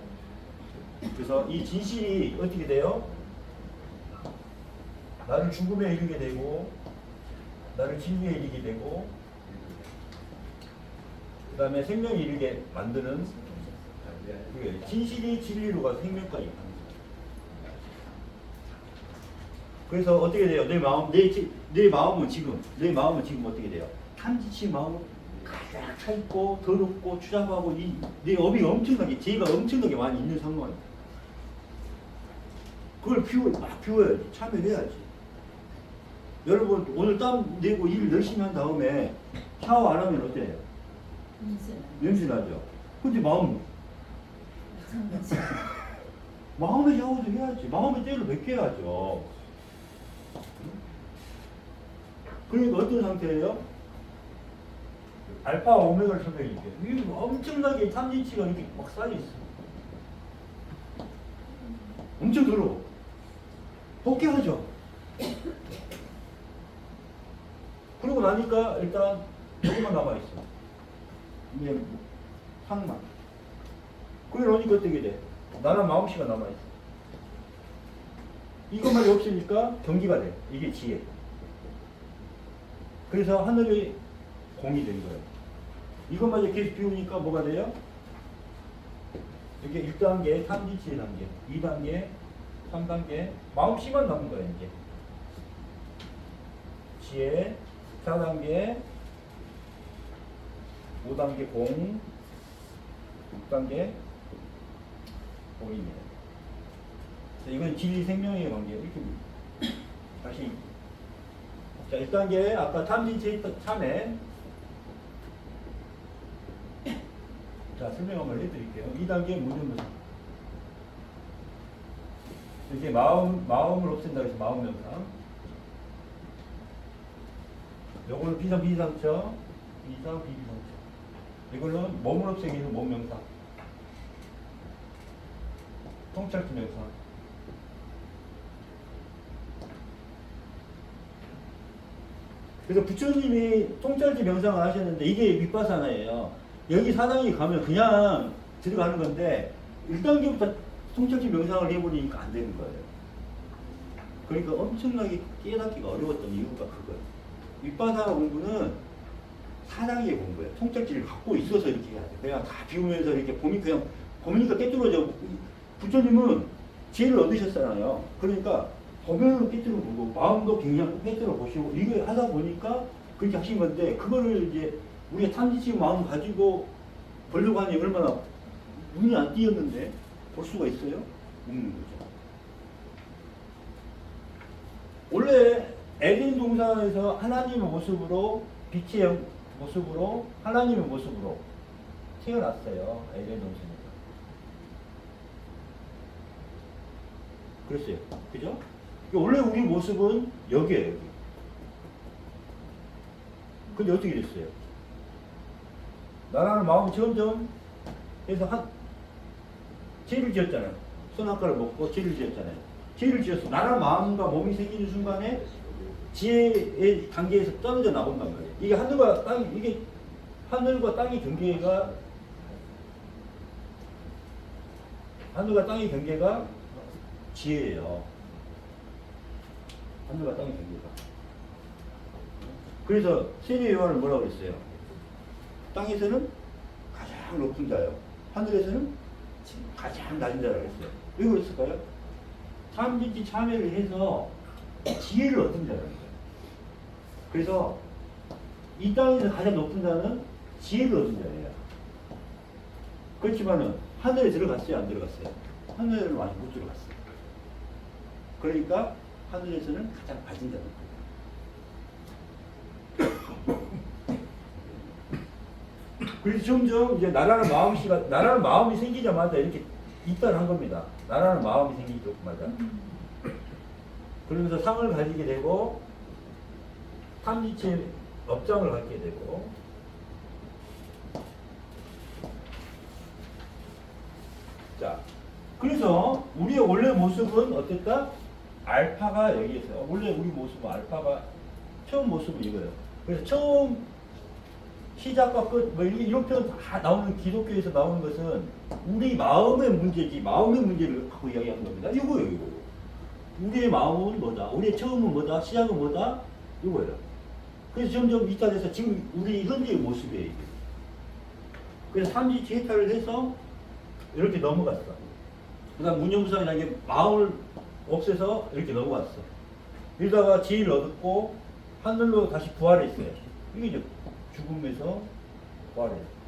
그래서 이 진실이 어떻게 돼요? 나를 죽음에 이르게 되고 나를 진리에 이르게 되고 그 다음에 생명이 이르게 만드는 그게 진실이 진리로 가서 생명까지 가는 거예요. 그래서 어떻게 돼요? 내 마음은 지금 어떻게 돼요? 탐지치 마음은 가득 차 있고 더럽고 추잡하고 내 업이 엄청나게 죄가 엄청나게 많이 있는 상황이에요. 그걸 막 비워야지. 참여해야지. 여러분 오늘 땀 내고 일 열심히 한 다음에 샤워 안 하면 어때요? 냄새 나죠. 근데 마음은 마음의 샤워도 해야지. 마음의 때를 벗겨야죠. 그러니까 어떤 상태예요? 알파 오메가를 설명해줄게요. 이게 엄청나게 탐진치가 이렇게 막 쌓여있어. 엄청 더러워. 벗겨야죠. 그러고 나니까 일단 조금만 남아있어. 이제 상만. 그러니까 어떻게 돼? 나는 마음씨가 남아있어. 이것만이 없으니까 경기가 돼. 이게 지혜. 그래서 하늘이 공이 된 거예요. 이것마저 계속 비우니까 뭐가 돼요? 이렇게 1단계, 탐진치 단계, 2단계, 3단계, 마음씨만 남은 거예요, 이제. 지혜, 4단계, 5단계 공, 6단계 공입니다. 이건 진리 생명의 관계예요. 이렇게 다시. 자, 1단계, 아까 탐진치 참회. 자, 설명 한번 해드릴게요. 2단계 무념무상. 이렇게 마음을 없앤다 해서 마음명상. 요거는 비상처, 비비상처. 이걸로는 몸을 없애기 위해서 몸명상. 통찰지 명상. 그래서 부처님이 통찰지 명상을 하셨는데 이게 윗바사나예요. 여기 사당에 가면 그냥 들어가는 건데 1단계부터 통찰지 명상을 해버리니까 안 되는 거예요. 그러니까 엄청나게 깨닫기가 어려웠던 이유가 그거예요. 윗바사 공부는 사당의 공부예요. 통찰지를 갖고 있어서 이렇게 해야 돼. 그냥 다 비우면서 이렇게 보니까 깨뚫어져. 부처님은 지혜를 얻으셨잖아요. 그러니까 보면은 깨뚫어 보고 마음도 굉장히 깨뚫어 보시고 이거 하다 보니까 그렇게 하신 건데 그거를 이제 우리가 탐지치 마음 가지고 보려고 하니 얼마나 눈이 안 띄었는데 볼 수가 있어요? 없는 거죠. 원래 에덴 동산에서 하나님의 모습으로 빛의 모습으로 하나님의 모습으로 태어났어요. 에덴 동산에서. 그랬어요. 그죠? 원래 우리 모습은 여기에요. 여기. 근데 어떻게 됐어요? 나라는 마음이 점점 해서 죄를 지었잖아요. 선악과를 먹고 죄를 지었잖아요. 죄를 지었어. 나라는 마음과 몸이 생기는 순간에 지혜의 단계에서 떨어져 나온단 말이에요. 이게 하늘과 땅의 경계가 지혜예요. 하늘과 땅의 경계가. 그래서 세례 요한은 뭐라고 그랬어요? 땅에서는 가장 높은 자요. 하늘에서는 가장 낮은 자라고 했어요. 왜 그랬을까요? 참진치 참회를 해서 지혜를 얻은 자라는 거예요. 그래서 이 땅에서 가장 높은 자는 지혜를 얻은 자예요. 그렇지만은 하늘에 들어갔어요? 안 들어갔어요? 하늘에는 아직 못 들어갔어요. 그러니까 하늘에서는 가장 낮은 자는 거예요. 그래서 점점 이제 나라는 마음이 생기자마자 이렇게 입단한 겁니다. 나라는 마음이 생기자마자. 그러면서 상을 가지게 되고 탐지치의 업장을 갖게 되고 자, 그래서 우리의 원래 모습은 어땠다? 알파가 여기 있어요. 원래 우리 모습은 알파가 처음 모습은 이거예요. 그래서 처음 시작과 끝, 뭐 이런 표현 다 나오는 기독교에서 나오는 것은 우리 마음의 문제지, 마음의 문제를 갖고 이야기하는 겁니다. 이거예요, 이거. 우리의 마음은 뭐다? 우리의 처음은 뭐다? 시작은 뭐다? 이거예요. 그래서 점점 이탈해서 지금 우리 현재의 모습이에요, 이게. 그래서 삼지 제타를 해서 이렇게 넘어갔어. 그 다음 문념부상이라는 게 마음을 없애서 이렇게 넘어갔어. 이러다가 지혜를 얻었고 하늘로 다시 부활했어요. 이게 이제 죽음에서 부활해요.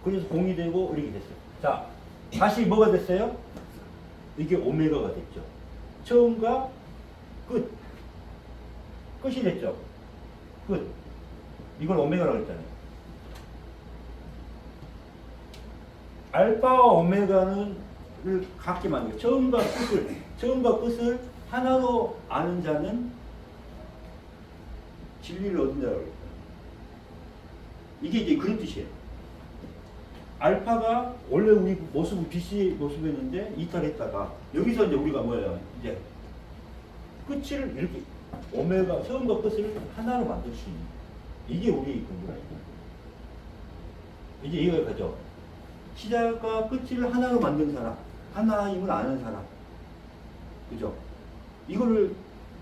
그래서 공이 되고 이렇게 됐어요. 자, 다시 뭐가 됐어요? 이게 오메가가 됐죠. 처음과 끝. 끝이 됐죠. 끝. 이걸 오메가라고 했잖아요. 알파와 오메가는 같게 만들고 처음과 끝을 하나로 아는 자는 진리를 얻은 자라고 했어요. 이게 이제 그런 뜻이에요. 알파가 원래 우리 모습은 BC 모습이었는데 이탈했다가 여기서 이제 우리가 뭐예요? 이제 끝을 이렇게 오메가 처음과 끝을 하나로 만들 수 있는 이게 우리 공부라는 거예요. 이제 이해가 가죠? 시작과 끝을 하나로 만든 사람, 하나임을 아는 사람, 그죠? 이거를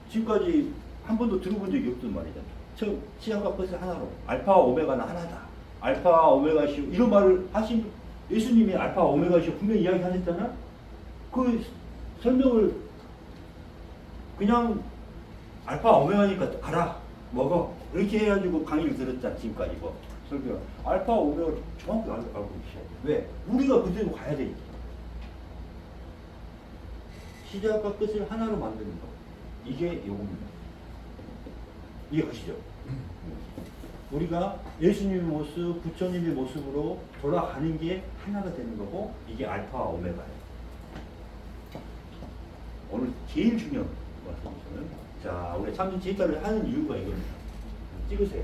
지금까지 한 번도 들어본 적이 없단 말이잖아. 처음 시작과 끝을 하나로, 알파와 오메가는 하나다. 알파와 오메가시오 이런 말을 하신 예수님이 알파와 오메가시오 분명히 이야기하셨잖아. 그 설명을 그냥 알파와 오메가니까 알아, 먹어 이렇게 해가지고 강의를 들었잖아. 지금까지 뭐 설교 알파와 오메가를 정확히 알고 있어. 왜? 우리가 그대로 가야 되니까. 시작과 끝을 하나로 만드는 거 이게 요겁니다. 이해하시죠? 우리가 예수님의 모습, 부처님의 모습으로 돌아가는 게 하나가 되는 거고 이게 알파와 오메가예요. 오늘 제일 중요한 말씀이잖아요. 자, 우리 참진 제타를 하는 이유가 이겁니다. 찍으세요.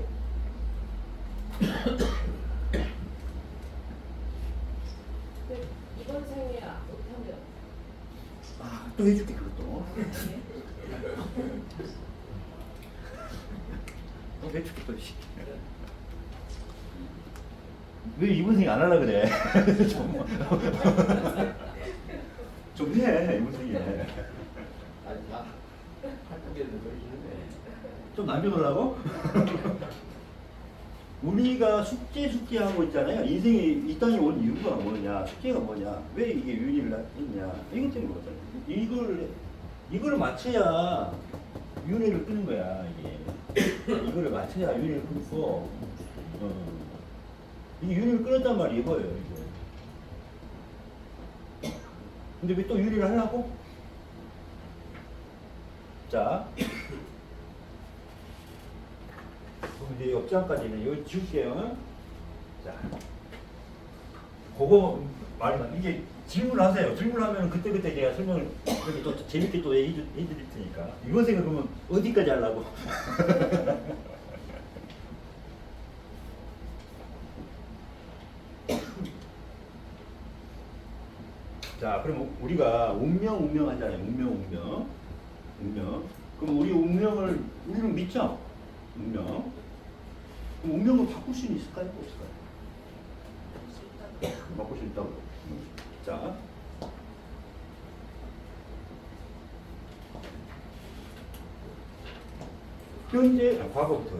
이번 생에 못하면 아, 또 해줄게 그것도. 또 해줄게 또. 왜 이번 생에 안 하려 그래? 좀 해, 이번 생에. 아니 다 한국에서 그러시는데 좀 남겨놓으려고? 우리가 숙제하고 있잖아요. 인생에 이 땅에 온 이유가 뭐냐? 숙제가 뭐냐? 왜 이게 윤회를 했냐? 이것 때문에 그렇잖아요. 이거를 맞춰야 윤회를 끄는 거야, 이게. 이거를 맞춰야 윤회를 끊고, 이게 윤회를 끊었단 말이 이거예요, 이거. 근데 왜 또 윤회를 하려고? 자. 그럼 이제 옆장까지는 여기 지울게요. 자, 그거 말만 이게 질문하세요. 질문하면 그때 제가 설명을 이렇게 또 재밌게 또 해드릴 테니까. 이번 생은 그러면 어디까지 하려고? 자, 그럼 우리가 운명 하잖아요. 운명. 그럼 우리 운명을 우리는 믿죠? 운명. 그럼 운명을 바꿀 수는 있을까요? 없을까요? 바꿀 수 있다고. 자. 현재, 과거부터.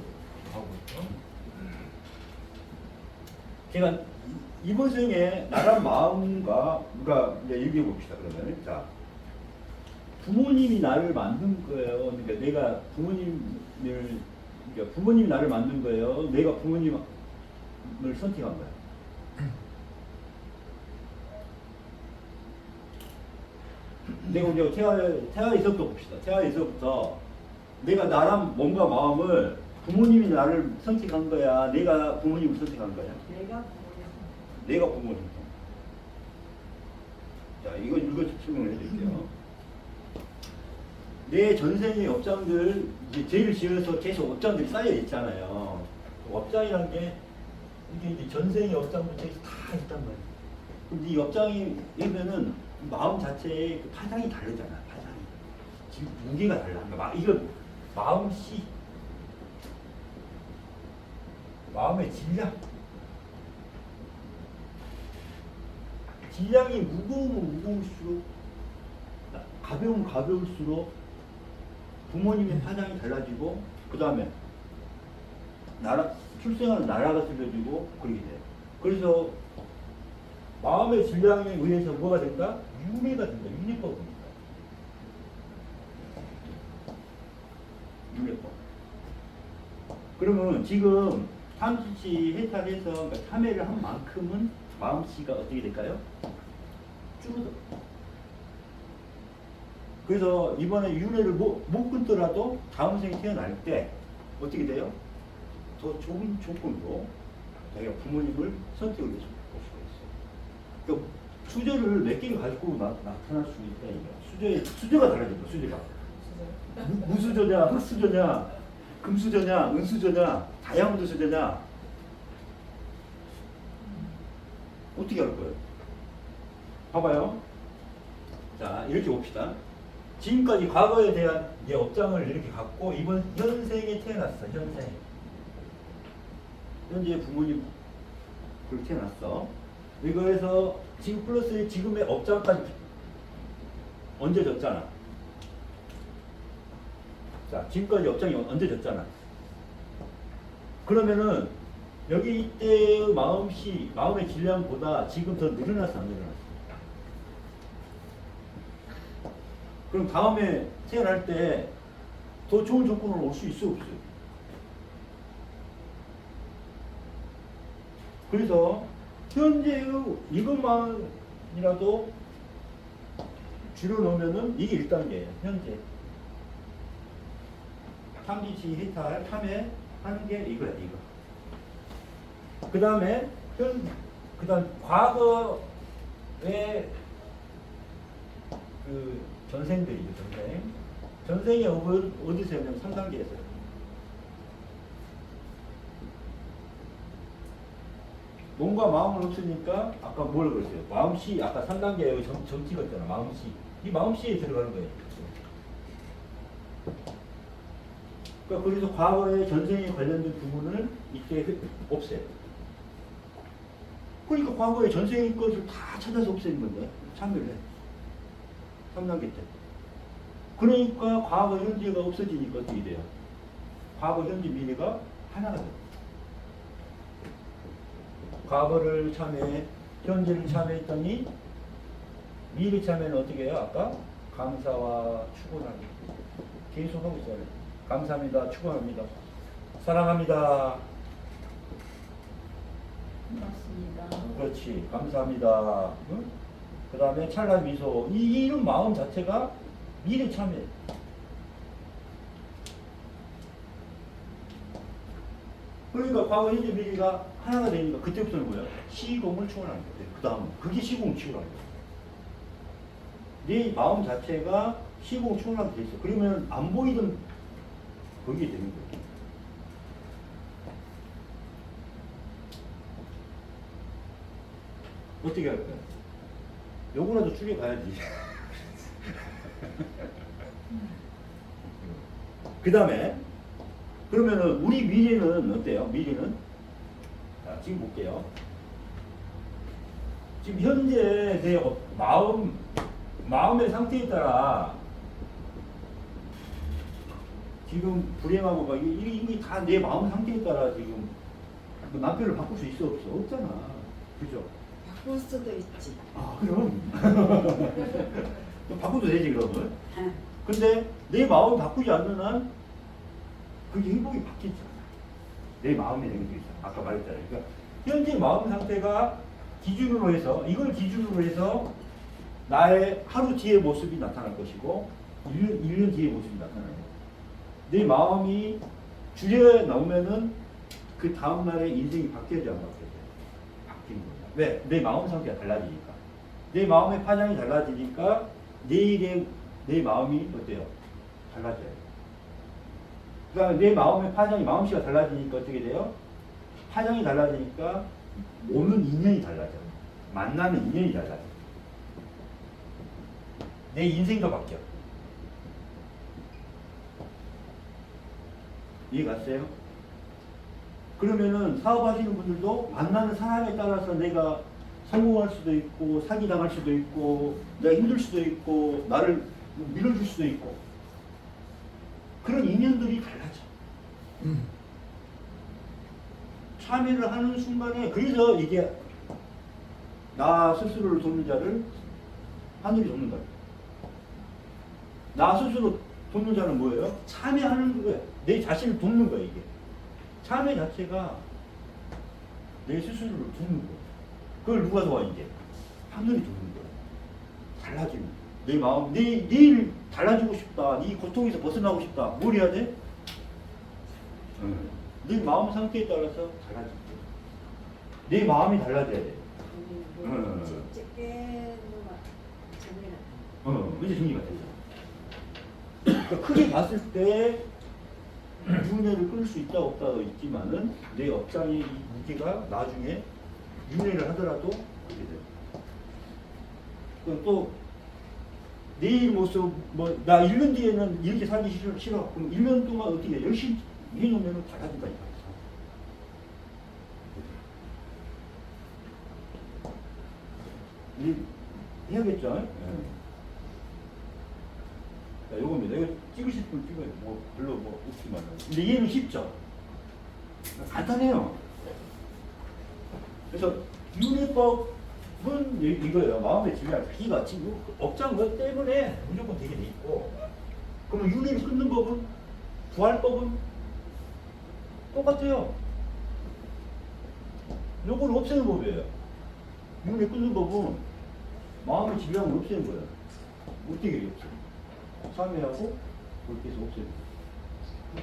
제가 이번 생에 나란 마음과, 우리가 이제 얘기해 봅시다, 그러면. 자. 부모님이 나를 만든 거예요. 그러니까 내가 부모님이 나를 만든 거예요. 내가 부모님을 선택한 거야. 내가 이제 태아에서부터 봅시다. 태아에서부터 내가 나란 몸과 마음을 부모님이 나를 선택한 거야. 내가 부모님을 선택한 거야. 내가 부모님. 자, 이거 설명을 해드릴게요. 내 전생의 업장들, 이제 죄를 지어서 계속 업장들이 쌓여 있잖아요. 업장이란 게, 이게 이제 전생의 업장부터 다 있단 말이에요. 근데 이 업장이, 이러면은 마음 자체의 그 파장이 다르잖아, 파장이. 지금 무게가 달라. 이거 마음씨, 마음의 질량. 질량이 무거우면 무거울수록, 가벼우면 가벼울수록 부모님의 파장이 달라지고, 그 다음에 출생하는 나라가 틀려지고 그렇게 돼요. 그래서 마음의 질량에 의해서 뭐가 된다? 윤회가 된다. 윤회법입니다. 윤회법. 그러면 지금 탐지치 해탈해서 그러니까 참회를 한 만큼은 마음씨가 어떻게 될까요? 줄어들어. 그래서 이번에 윤회를 못 끊더라도 다음 생에 태어날 때 어떻게 돼요? 더 좋은 조건으로 자기가 부모님을 선택을 해서 볼 수가 있어요. 그러니까 수저를 몇 개를 가지고 나타날 수 있다 이거야. 수저가 달라진다. 수저가. 무수저냐, 흑수저냐, 금수저냐, 은수저냐, 다이아몬드 수저냐. 어떻게 할 거예요? 봐봐요. 자, 이렇게 봅시다. 지금까지 과거에 대한 이제 업장을 이렇게 갖고 이번 현생에 태어났어. 현생. 현재 부모님 그렇게 태어났어. 이거에서 지금 플러스 지금의 업장까지 얹어졌잖아. 자, 지금까지 업장이 얹어졌잖아. 그러면은 여기 이때의 마음의 질량보다 지금 더 늘어났어, 안 늘어났어? 그럼 다음에 태어날 때 더 좋은 조건으로 올 수 있어, 없어? 그래서 현재의 이것만이라도 줄여놓으면은 이게 1단계예요. 현재. 탐지치 해탈, 참회하는 게 이거야, 이거. 그 다음에 과거의 그 전생들이죠, 전생. 전생의 업은 어디서 했냐면 3단계에서요. 몸과 마음을 없으니까 아까 뭘 그랬어요? 마음씨, 아까 3단계에 정치가 있잖아, 마음씨. 이 마음씨에 들어가는 거예요. 그러니까 그래서 과거의 전생에 관련된 부분을 이때 없애요. 그러니까 과거의 전생의 것을 다 찾아서 없애는 건데, 참여를 해. 3단계 때. 그러니까 과거, 현재가 없어지니까 어떻게 돼요? 과거, 현재, 미래가 하나가 돼요. 과거를 참회, 현재를 참회했더니 미래 참회는 어떻게 해요? 아까 감사와 축원하기. 계속 하고 있잖아요. 감사합니다. 축원합니다. 사랑합니다. 고맙습니다. 그렇지. 감사합니다. 응? 그 다음에 찰나 미소. 이런 마음 자체가 미래 참회. 그러니까 과거, 현재, 미래가 하나가 되니까 그때부터는 뭐야? 시공을 초월하는 거예요. 그 다음 그게 시공을 초월하는 거예요. 네 마음 자체가 시공을 초월하게 돼 있어. 그러면 안 보이던 거기에 되는 거예요. 어떻게 할까요? 요거라도 줄여가야지. 그 다음에 그러면은 우리 미래는 어때요? 미래는 자, 지금 볼게요. 지금 현재 내 마음의 상태에 따라 지금 불행하고 막 이게 다 내 마음 상태에 따라 지금 뭐 남편을 바꿀 수 있어 없어? 없잖아. 그죠? 바꿀 수도 있지. 아 그럼 바꿔도 되지 그러면. 근데 내 마음을 바꾸지 않는 한 그게 행복이 바뀌지 않아. 내 마음의 행복이 있어. 아까 말했잖아요. 그러니까 현재 마음 상태가 기준으로 해서 이걸 기준으로 해서 나의 하루 뒤의 모습이 나타날 것이고 1년 뒤의 모습이 나타나요. 내 마음이 줄여 나오면은 그 다음 날의 인생이 바뀌어야지 안 바뀌어져요. 바뀌는 거야. 왜? 내 마음 상태가 달라지니까. 내 마음의 파장이 달라지니까 내일의 내 마음이 어때요? 달라져요. 그러니까 내 마음의 파장이 마음씨가 달라지니까 어떻게 돼요? 파장이 달라지니까 오는 인연이 달라져. 만나는 인연이 달라져. 내 인생도 바뀌어. 이해 갔어요? 그러면은 사업하시는 분들도 만나는 사람에 따라서 내가 성공할 수도 있고 사기당할 수도 있고 내가 힘들 수도 있고 나를 밀어줄 수도 있고 그런 인연들이 달라져. 참여를 하는 순간에 그래서 이게 나 스스로를 돕는 자를 하늘이 돕는 거예요. 나 스스로 돕는 자는 뭐예요? 참여하는 거예요. 내 자신을 돕는 거예요. 이게 참여 자체가 내 스스로를 돕는 거예요. 그걸 누가 도와 이제? 하늘이 돕는 거예요. 달라지는 내 마음, 내일 달라지고 싶다. 이 고통에서 벗어나고 싶다. 뭘 해야 돼? 네 마음 상태에 따라서 달라질 때. 내 마음이 달라져야 돼. 찌게 정리가. 이제 정리가 되죠. 그러니까 크게 봤을 때 윤회를 끌 수 있다 없다도 있지만은 내 업장의 이 무게가 나중에 윤회를 하더라도 그렇게 돼요. 그럼 또 내일 모습 나 1년 뒤에는 이렇게 살기 싫어. 그럼 1년 동안 어떻게 해? 열심히 해놓으면 달라진다니까. 해야겠죠? 네. 자, 요겁니다. 이거 찍으실 분 찍어요. 별로 없지만. 근데 이해는 쉽죠? 간단해요. 그래서 윤회법은 이거예요. 마음의 질량, 기가 지금 업장 것 때문에 무조건 되게 돼 있고. 그러면 윤회를 끊는 법은, 부활법은 똑같아요. 요거는 없애는 법이에요. 윤회 끊는 법은 마음의 질량을 없애는 거예요. 어떻게 없애요? 참여하고 그렇게 해서 없애는 거예요.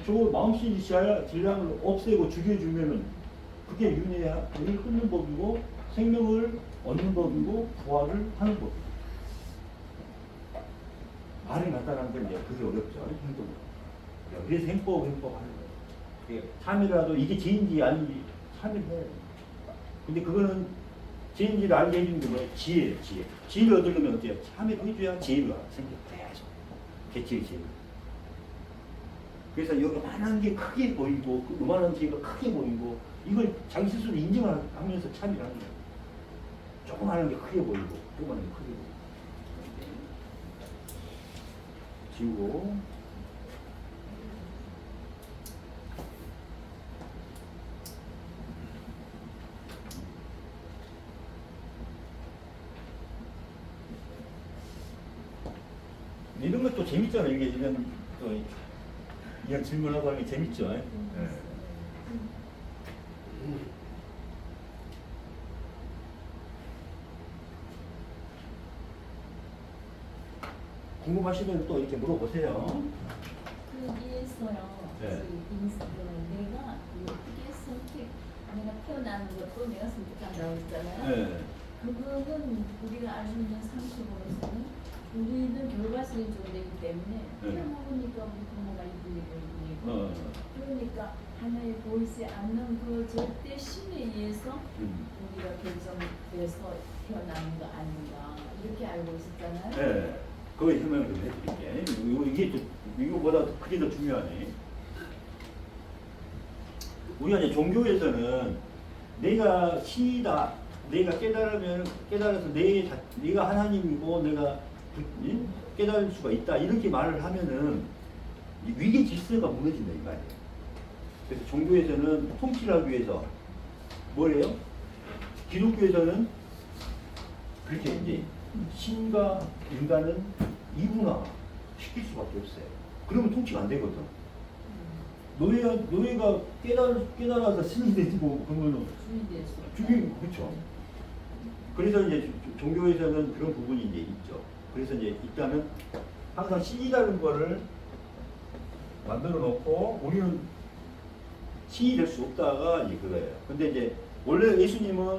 저 마음씨 질량을 없애고 죽여주면은 그게 윤회를 끊는 법이고 생명을 얻는 법이고 부활을 하는 법이고. 말이 간단한 건 이제 그게 어렵죠. 행동으로. 그래서 행법 하는 거예요. 참이라도 이게 죄인지 아닌지 참여를 해야 돼요. 근데 그거는 죄인지를 알게 해주는 게 뭐예요? 지혜예요, 지혜. 지혜를 얻으려면 어때요? 참여를 해줘야 지혜가 생겨요. 계속. 개체의 지혜. 그래서 요만한 게 크게 보이고, 요만한 지혜가 크게 보이고, 이걸 자기 스스로 인정하면서 참여를 하는 거예요. 조그마한 게 크게 보이고, 조그마한 게 크게 보이고. 지우고. 이런 것도 재밌잖아요. 이런 질문하고 하는 게 재밌죠. 네. 궁금하시면 또 이렇게 물어보세요. 거기에서요. 네. 내가 어떻게 선택, 내가 태어나는 것도 내가 선택한다고 했잖아요. 네. 그거는 우리가 알 수 있는 상식으로서는 우리는 결과성이 존재이기 때문에 태어나보니까 우리 부모가 이분이고 그러니까 하나의 보이지 않는 그 절대 신에 의해서 우리가 결정돼서 태어나는 거 아닌가 이렇게 알고 있었잖아요. 네. 그거 설명을 좀 해드릴게. 이거보다 그게 더 중요하네. 우리가 이제 종교에서는 내가 신이다, 내가 깨달아서 내가 하나님이고 내가 깨달을 수가 있다 이렇게 말을 하면은 위계 질서가 무너진다 이 말이에요. 그래서 종교에서는 통치를 하기 위해서 뭐래요? 기독교에서는 그렇게 이제 신과 인간은 이분화 시킬 수밖에 없어요. 그러면 통치가 안 되거든. 노예가 깨달아서 신이 되고 그러면은 그렇죠. 그래서 이제 종교에서는 그런 부분이 이제 있죠. 그래서 이제 일단은 항상 신이라는 거를 만들어 놓고 우리는 신이 될 수 없다가 이제 그거예요. 근데 이제 원래 예수님은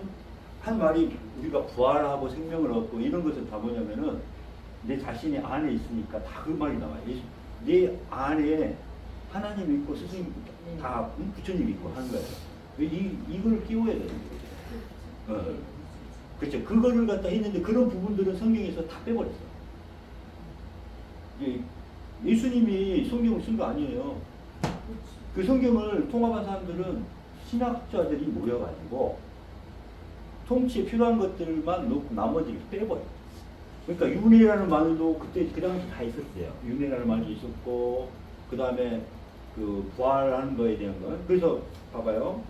한 말이 우리가 부활하고 생명을 얻고 이런 것은 다 뭐냐면은 내 자신의 안에 있으니까 다 그 말이 나와요. 내 안에 하나님 있고 스승 다 부처님 있고 하는 거예요. 이걸 끼워야 되는 거죠. 그렇죠. 그거를 갖다 했는데 그런 부분들은 성경에서 다 빼버렸어. 예수님이 성경을 쓴 거 아니에요. 그 성경을 통합한 사람들은 신학자들이 모여가지고 통치에 필요한 것들만 놓고 나머지를 빼버려. 그러니까 윤회라는 말도 그때 그 당시 다 있었어요. 윤회라는 말도 있었고 그 다음에 그 부활하는 거에 대한 거. 그래서 봐봐요.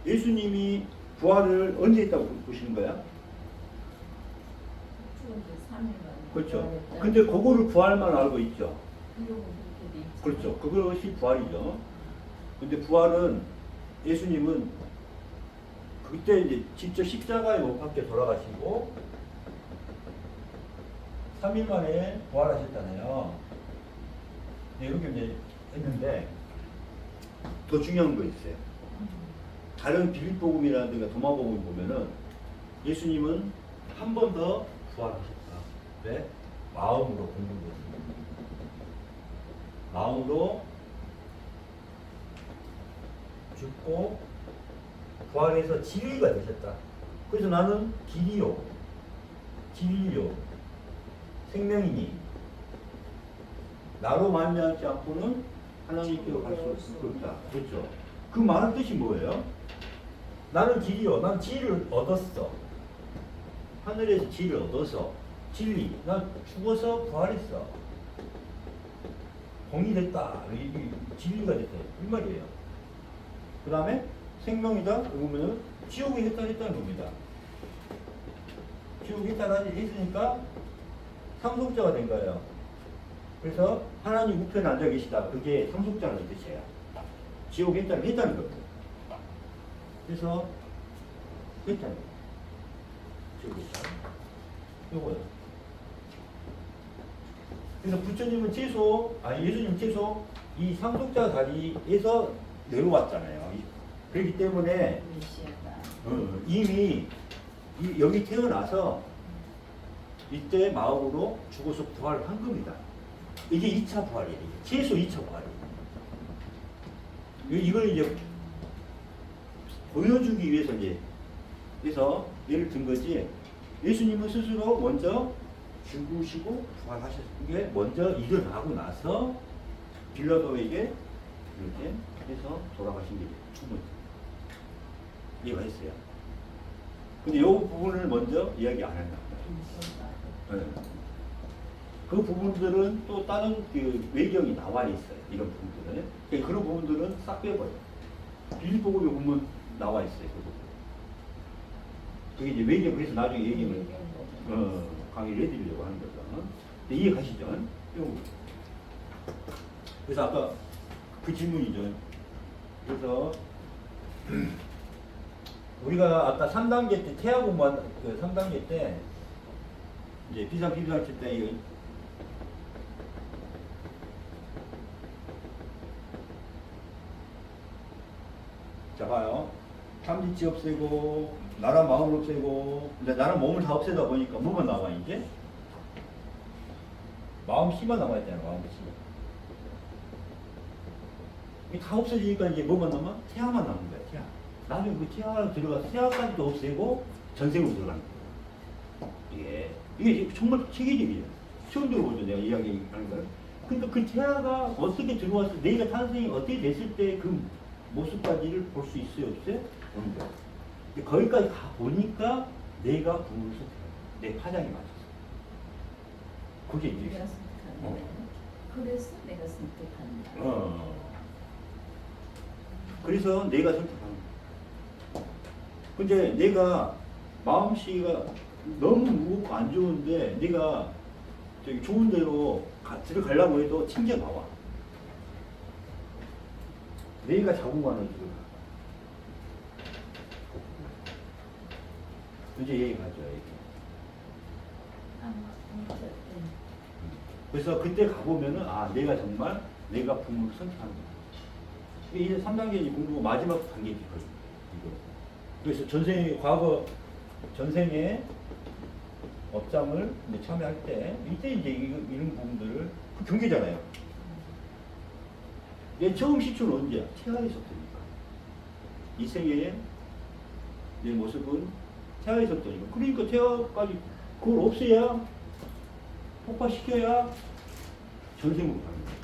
예수님이 부활을 언제 했다고 보시는 거야? 죽은 지 3일 만에. 그렇죠. 근데 그거를 부활만 알고 있죠. 기록은 그렇게 돼 있죠. 그렇죠. 그것이 부활이죠. 근데 부활은 예수님은 그때 이제 직접 십자가에 못 박혀 돌아가시고 3일 만에 부활하셨잖아요. 네, 이렇게 이제 했는데 더 중요한 거 있어요. 다른 빌립복음이라든가 도마복음 보면은 예수님은 한 번 더 부활하셨다. 왜? 마음으로 걷는 거지. 마음으로 죽고 부활해서 진리가 되셨다. 그래서 나는 길이요, 진리요, 생명이니 나로 말미암지 않고는 하나님께로 갈 수 없다. 그렇죠. 그 말의 뜻이 뭐예요? 나는 길이요, 난 진리를 얻었어. 하늘에서 진리를 얻어서 진리, 난 죽어서 부활했어. 공이 됐다. 진리가 됐다. 이 말이에요. 그 다음에 생명이다. 그러면은 지옥에 해탈했다는 겁니다. 지옥에 해탈했으니까 상속자가 된 거예요. 그래서 하나님 우편에 앉아 계시다. 그게 상속자라는 뜻이에요. 지옥에 해탈을 했다는 겁니다. 그래서 해탈. 지옥에 해탈. 요거요. 그래서 부처님은 예수님 최소 이 상속자 자리에서 내려왔잖아요. 그렇기 때문에 메시아다. 이미 여기 태어나서 이때 마음으로 죽어서 부활을 한 겁니다. 이게 2차 부활이에요. 최소 2차 부활이에요. 이걸 이제 보여주기 위해서 이제 그래서 예를 든 거지. 예수님은 스스로 먼저 죽으시고 부활하셨던 게 먼저 일어나고 나서 빌라도에게 이렇게 해서 돌아가신 게 첫 번째. 이해가 했어요. 근데 이 부분을 먼저 이야기 안 했나 봐요. 네. 그 부분들은 또 다른 그 외경이 나와 있어요. 이런 부분들은. 그러니까 그런 부분들은 싹 빼버려요. 빌립보급에 보면 나와 있어요. 그 부분. 그게 이제 외경, 그래서 나중에 얘기를 강의를 해드리려고 하는 거죠. 이해 가시죠? 그래서 아까 그 질문이죠. 그래서 우리가 아까 3단계 때 태아 공부한 그 3단계 때 이제 비상 칠 때 이거 자 봐요. 삼지치 없애고 나란 마음을 없애고 이제 나란 몸을 다 없애다 보니까 뭐가 나와 이제? 마음 씨만 남아있잖아요. 마음 씨. 이게 다 없어지니까 이제 뭐만 남아? 태아만 남은 거야. 태아. 나중에 그 태아로 들어가서 태아까지도 없애고 전생으로 들어가는 거야. 이게 정말 체계적이에요. 처음 들어보죠. 내가 이야기하는 거예요. 그러니까 그 태아가 어떻게 들어와서 내가 탄생이 어떻게 됐을 때 그 모습까지를 볼 수 있어요? 없어요? 없는 거야. 거기까지 가 보니까 내가 부모를 선택해. 내 파장에 맞춰서. 그게 이제. 내가 선택한다. 그래서 내가 선택한다. 그래서 내가 선택하는 거야. 근데 내가 마음씨가 너무 무겁고 안 좋은데 내가 저기 좋은 데로 들어가려고 해도 챙겨 나와. 내가 자궁관을 들어가. 이제 얘기하죠. 그래서 그때 가보면은 내가 정말 내가 부모를 선택하는 거야. 이게 3단계 공부 마지막 단계지 이거. 그래서 과거 전생에 업장을 이제 참여할 때 이때 이제 이런 부분들을 그 경계잖아요. 얘 처음 시초는 언제야? 태아에서부터니까. 이 생애에 내 모습은 태아에서부터니까. 그러니까 태아까지 그걸 없애야 폭파시켜야 전생으로 가는 거야.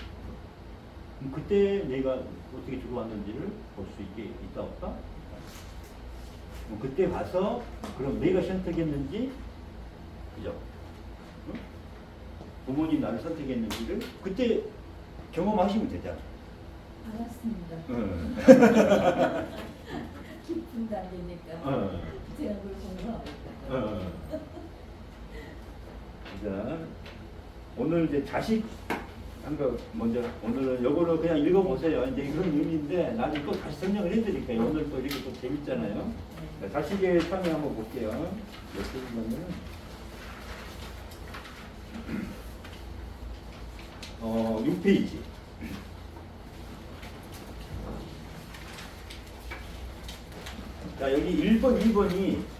그럼 그때 내가 어떻게 들어왔는지를 볼 수 있다 없다? 그때 가서 그럼 내가 선택했는지 그죠? 응? 부모님 나를 선택했는지를 그때 경험하시면 되잖아. 알았습니다. 응. 기쁘 오늘 이제 자식 한거 먼저 오늘은 요거를 그냥 읽어보세요. 이제 그런 의미인데 나중에 또 다시 설명을 해드릴게요. 오늘 또 이렇게 또 재밌잖아요. 자, 자식의 참여 한번 볼게요. 몇 페이지냐면 6페이지. 자, 여기 1번, 2번이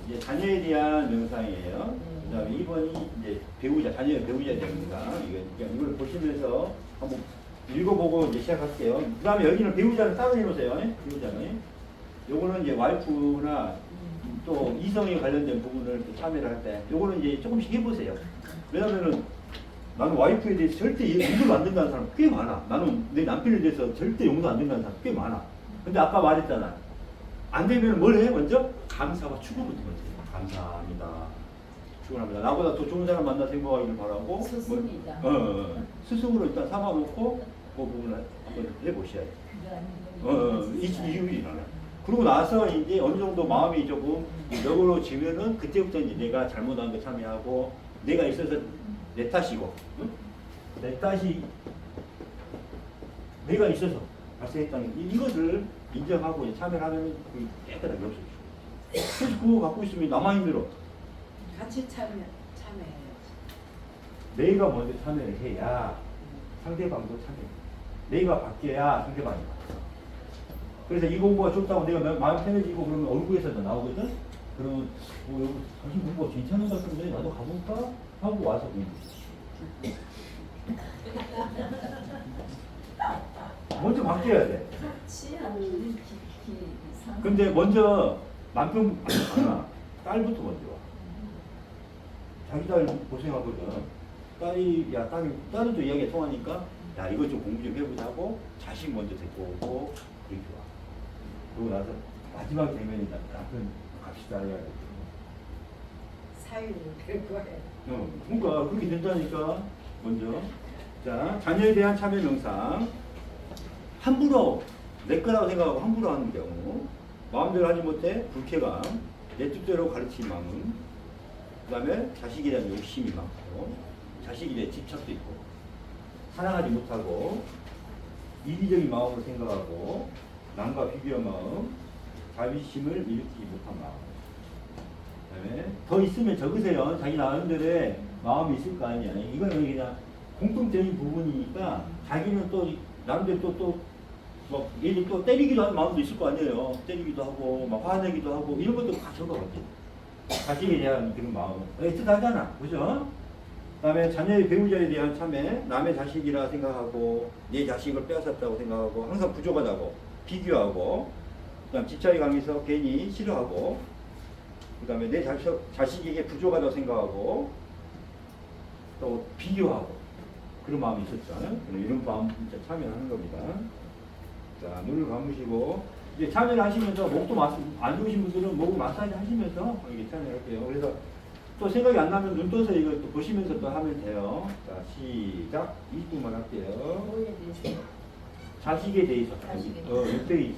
이제 자녀에 대한 명상이에요. 그 다음에 2번이 이제 배우자, 자녀의 배우자에 대한 명상. 이걸 보시면서 한번 읽어보고 이제 시작할게요. 그 다음에 여기는 배우자는 따로 해놓으세요. 배우자는. 요거는 이제 와이프나 또 이성에 관련된 부분을 또 참여를 할 때, 요거는 이제 조금씩 해보세요. 왜냐면은 나는 와이프에 대해서 절대 용서가 안 된다는 사람 꽤 많아. 나는 내 남편에 대해서 절대 용서 안 된다는 사람 꽤 많아. 근데 아까 말했잖아. 안 되면 뭘 해? 먼저 감사와 축원부터 먼저 해. 감사합니다. 축원합니다. 나보다 더 좋은 사람 만나서 행복하기를 바라고. 스승이다. 스승으로 일단 삼아놓고 그 부분을 한번 해보셔야지. 이 이유가 일어나. 그러고 나서 이제 어느 정도 마음이 조금 역으로 지면은 그때부터 이제 내가 잘못한 거 참여하고 내가 있어서 내 탓이고 내 탓이 내가 있어서 발생했다는 이것을 인정하고 이제 참여를 하면 깨끗하게 없어지죠. 그래서 그거 갖고 있으면 나만 힘들어. 같이 참여해야지. 내가 먼저 참여를 해야 상대방도 참여해. 내가 바뀌어야 상대방이 바뀌어. 그래서 이 공부가 좋다고 내가 마음 편해지고 그러면 얼굴에서도 나오거든? 그러면 당신 공부가 괜찮은 것 같은데 나도 가볼까? 하고 와서 공부. 먼저 바뀌어야 돼. 근데 먼저 남편 아니야. 딸부터 먼저 와. 자기 딸 고생하거든. 딸은 또 이야기가 통하니까 야 이거 좀 공부 좀 해보자고 자식 먼저 데리고 오고 그렇게 와. 그러고 나서 마지막 되면 남편 갑시다 해야 돼. 사유를 될 거예요. 그러니까 그렇게 된다니까 먼저. 자, 자녀에 대한 참여 명상. 함부로 내 거라고 생각하고 함부로 하는 경우, 마음대로 하지 못해 불쾌감, 내 뜻대로 가르치는 마음, 그 다음에 자식에 대한 욕심이 많고 자식에 대한 집착도 있고 사랑하지 못하고 이기적인 마음으로 생각하고 남과 비교한 마음, 자비심을 일으키지 못한 마음. 그 다음에 더 있으면 적으세요. 자기 나름대로의 마음이 있을 거 아니야. 이거는 그냥 공통적인 부분이니까 자기는 또 나름대로 뭐 얘를 또 때리기도 하는 마음도 있을 거 아니에요. 때리기도 하고 막 화내기도 하고 이런 것도 다 적어봤지. 자식에 대한 그런 마음 애틋하잖아, 그죠? 그다음에 자녀의 배우자에 대한 참회, 남의 자식이라 생각하고 내 자식을 빼앗았다고 생각하고 항상 부족하다고 비교하고, 그다음 집착이 강해서 괜히 싫어하고, 그다음에 내 자식에게 부족하다고 생각하고 또 비교하고 그런 마음이 있었잖아요. 이런 마음 진짜 참여하는 겁니다. 자, 눈을 감으시고 이제 참여를 하시면서 목도 안 좋으신 분들은 목을 마사지 하시면서 이렇게 참여할게요. 그래서 또 생각이 안 나면 눈 떠서 이걸 또 보시면서 또 하면 돼요. 자, 시작. 20분만 할게요. 뭐에 대해서? 자식에 대해서. 자식에 6페이지.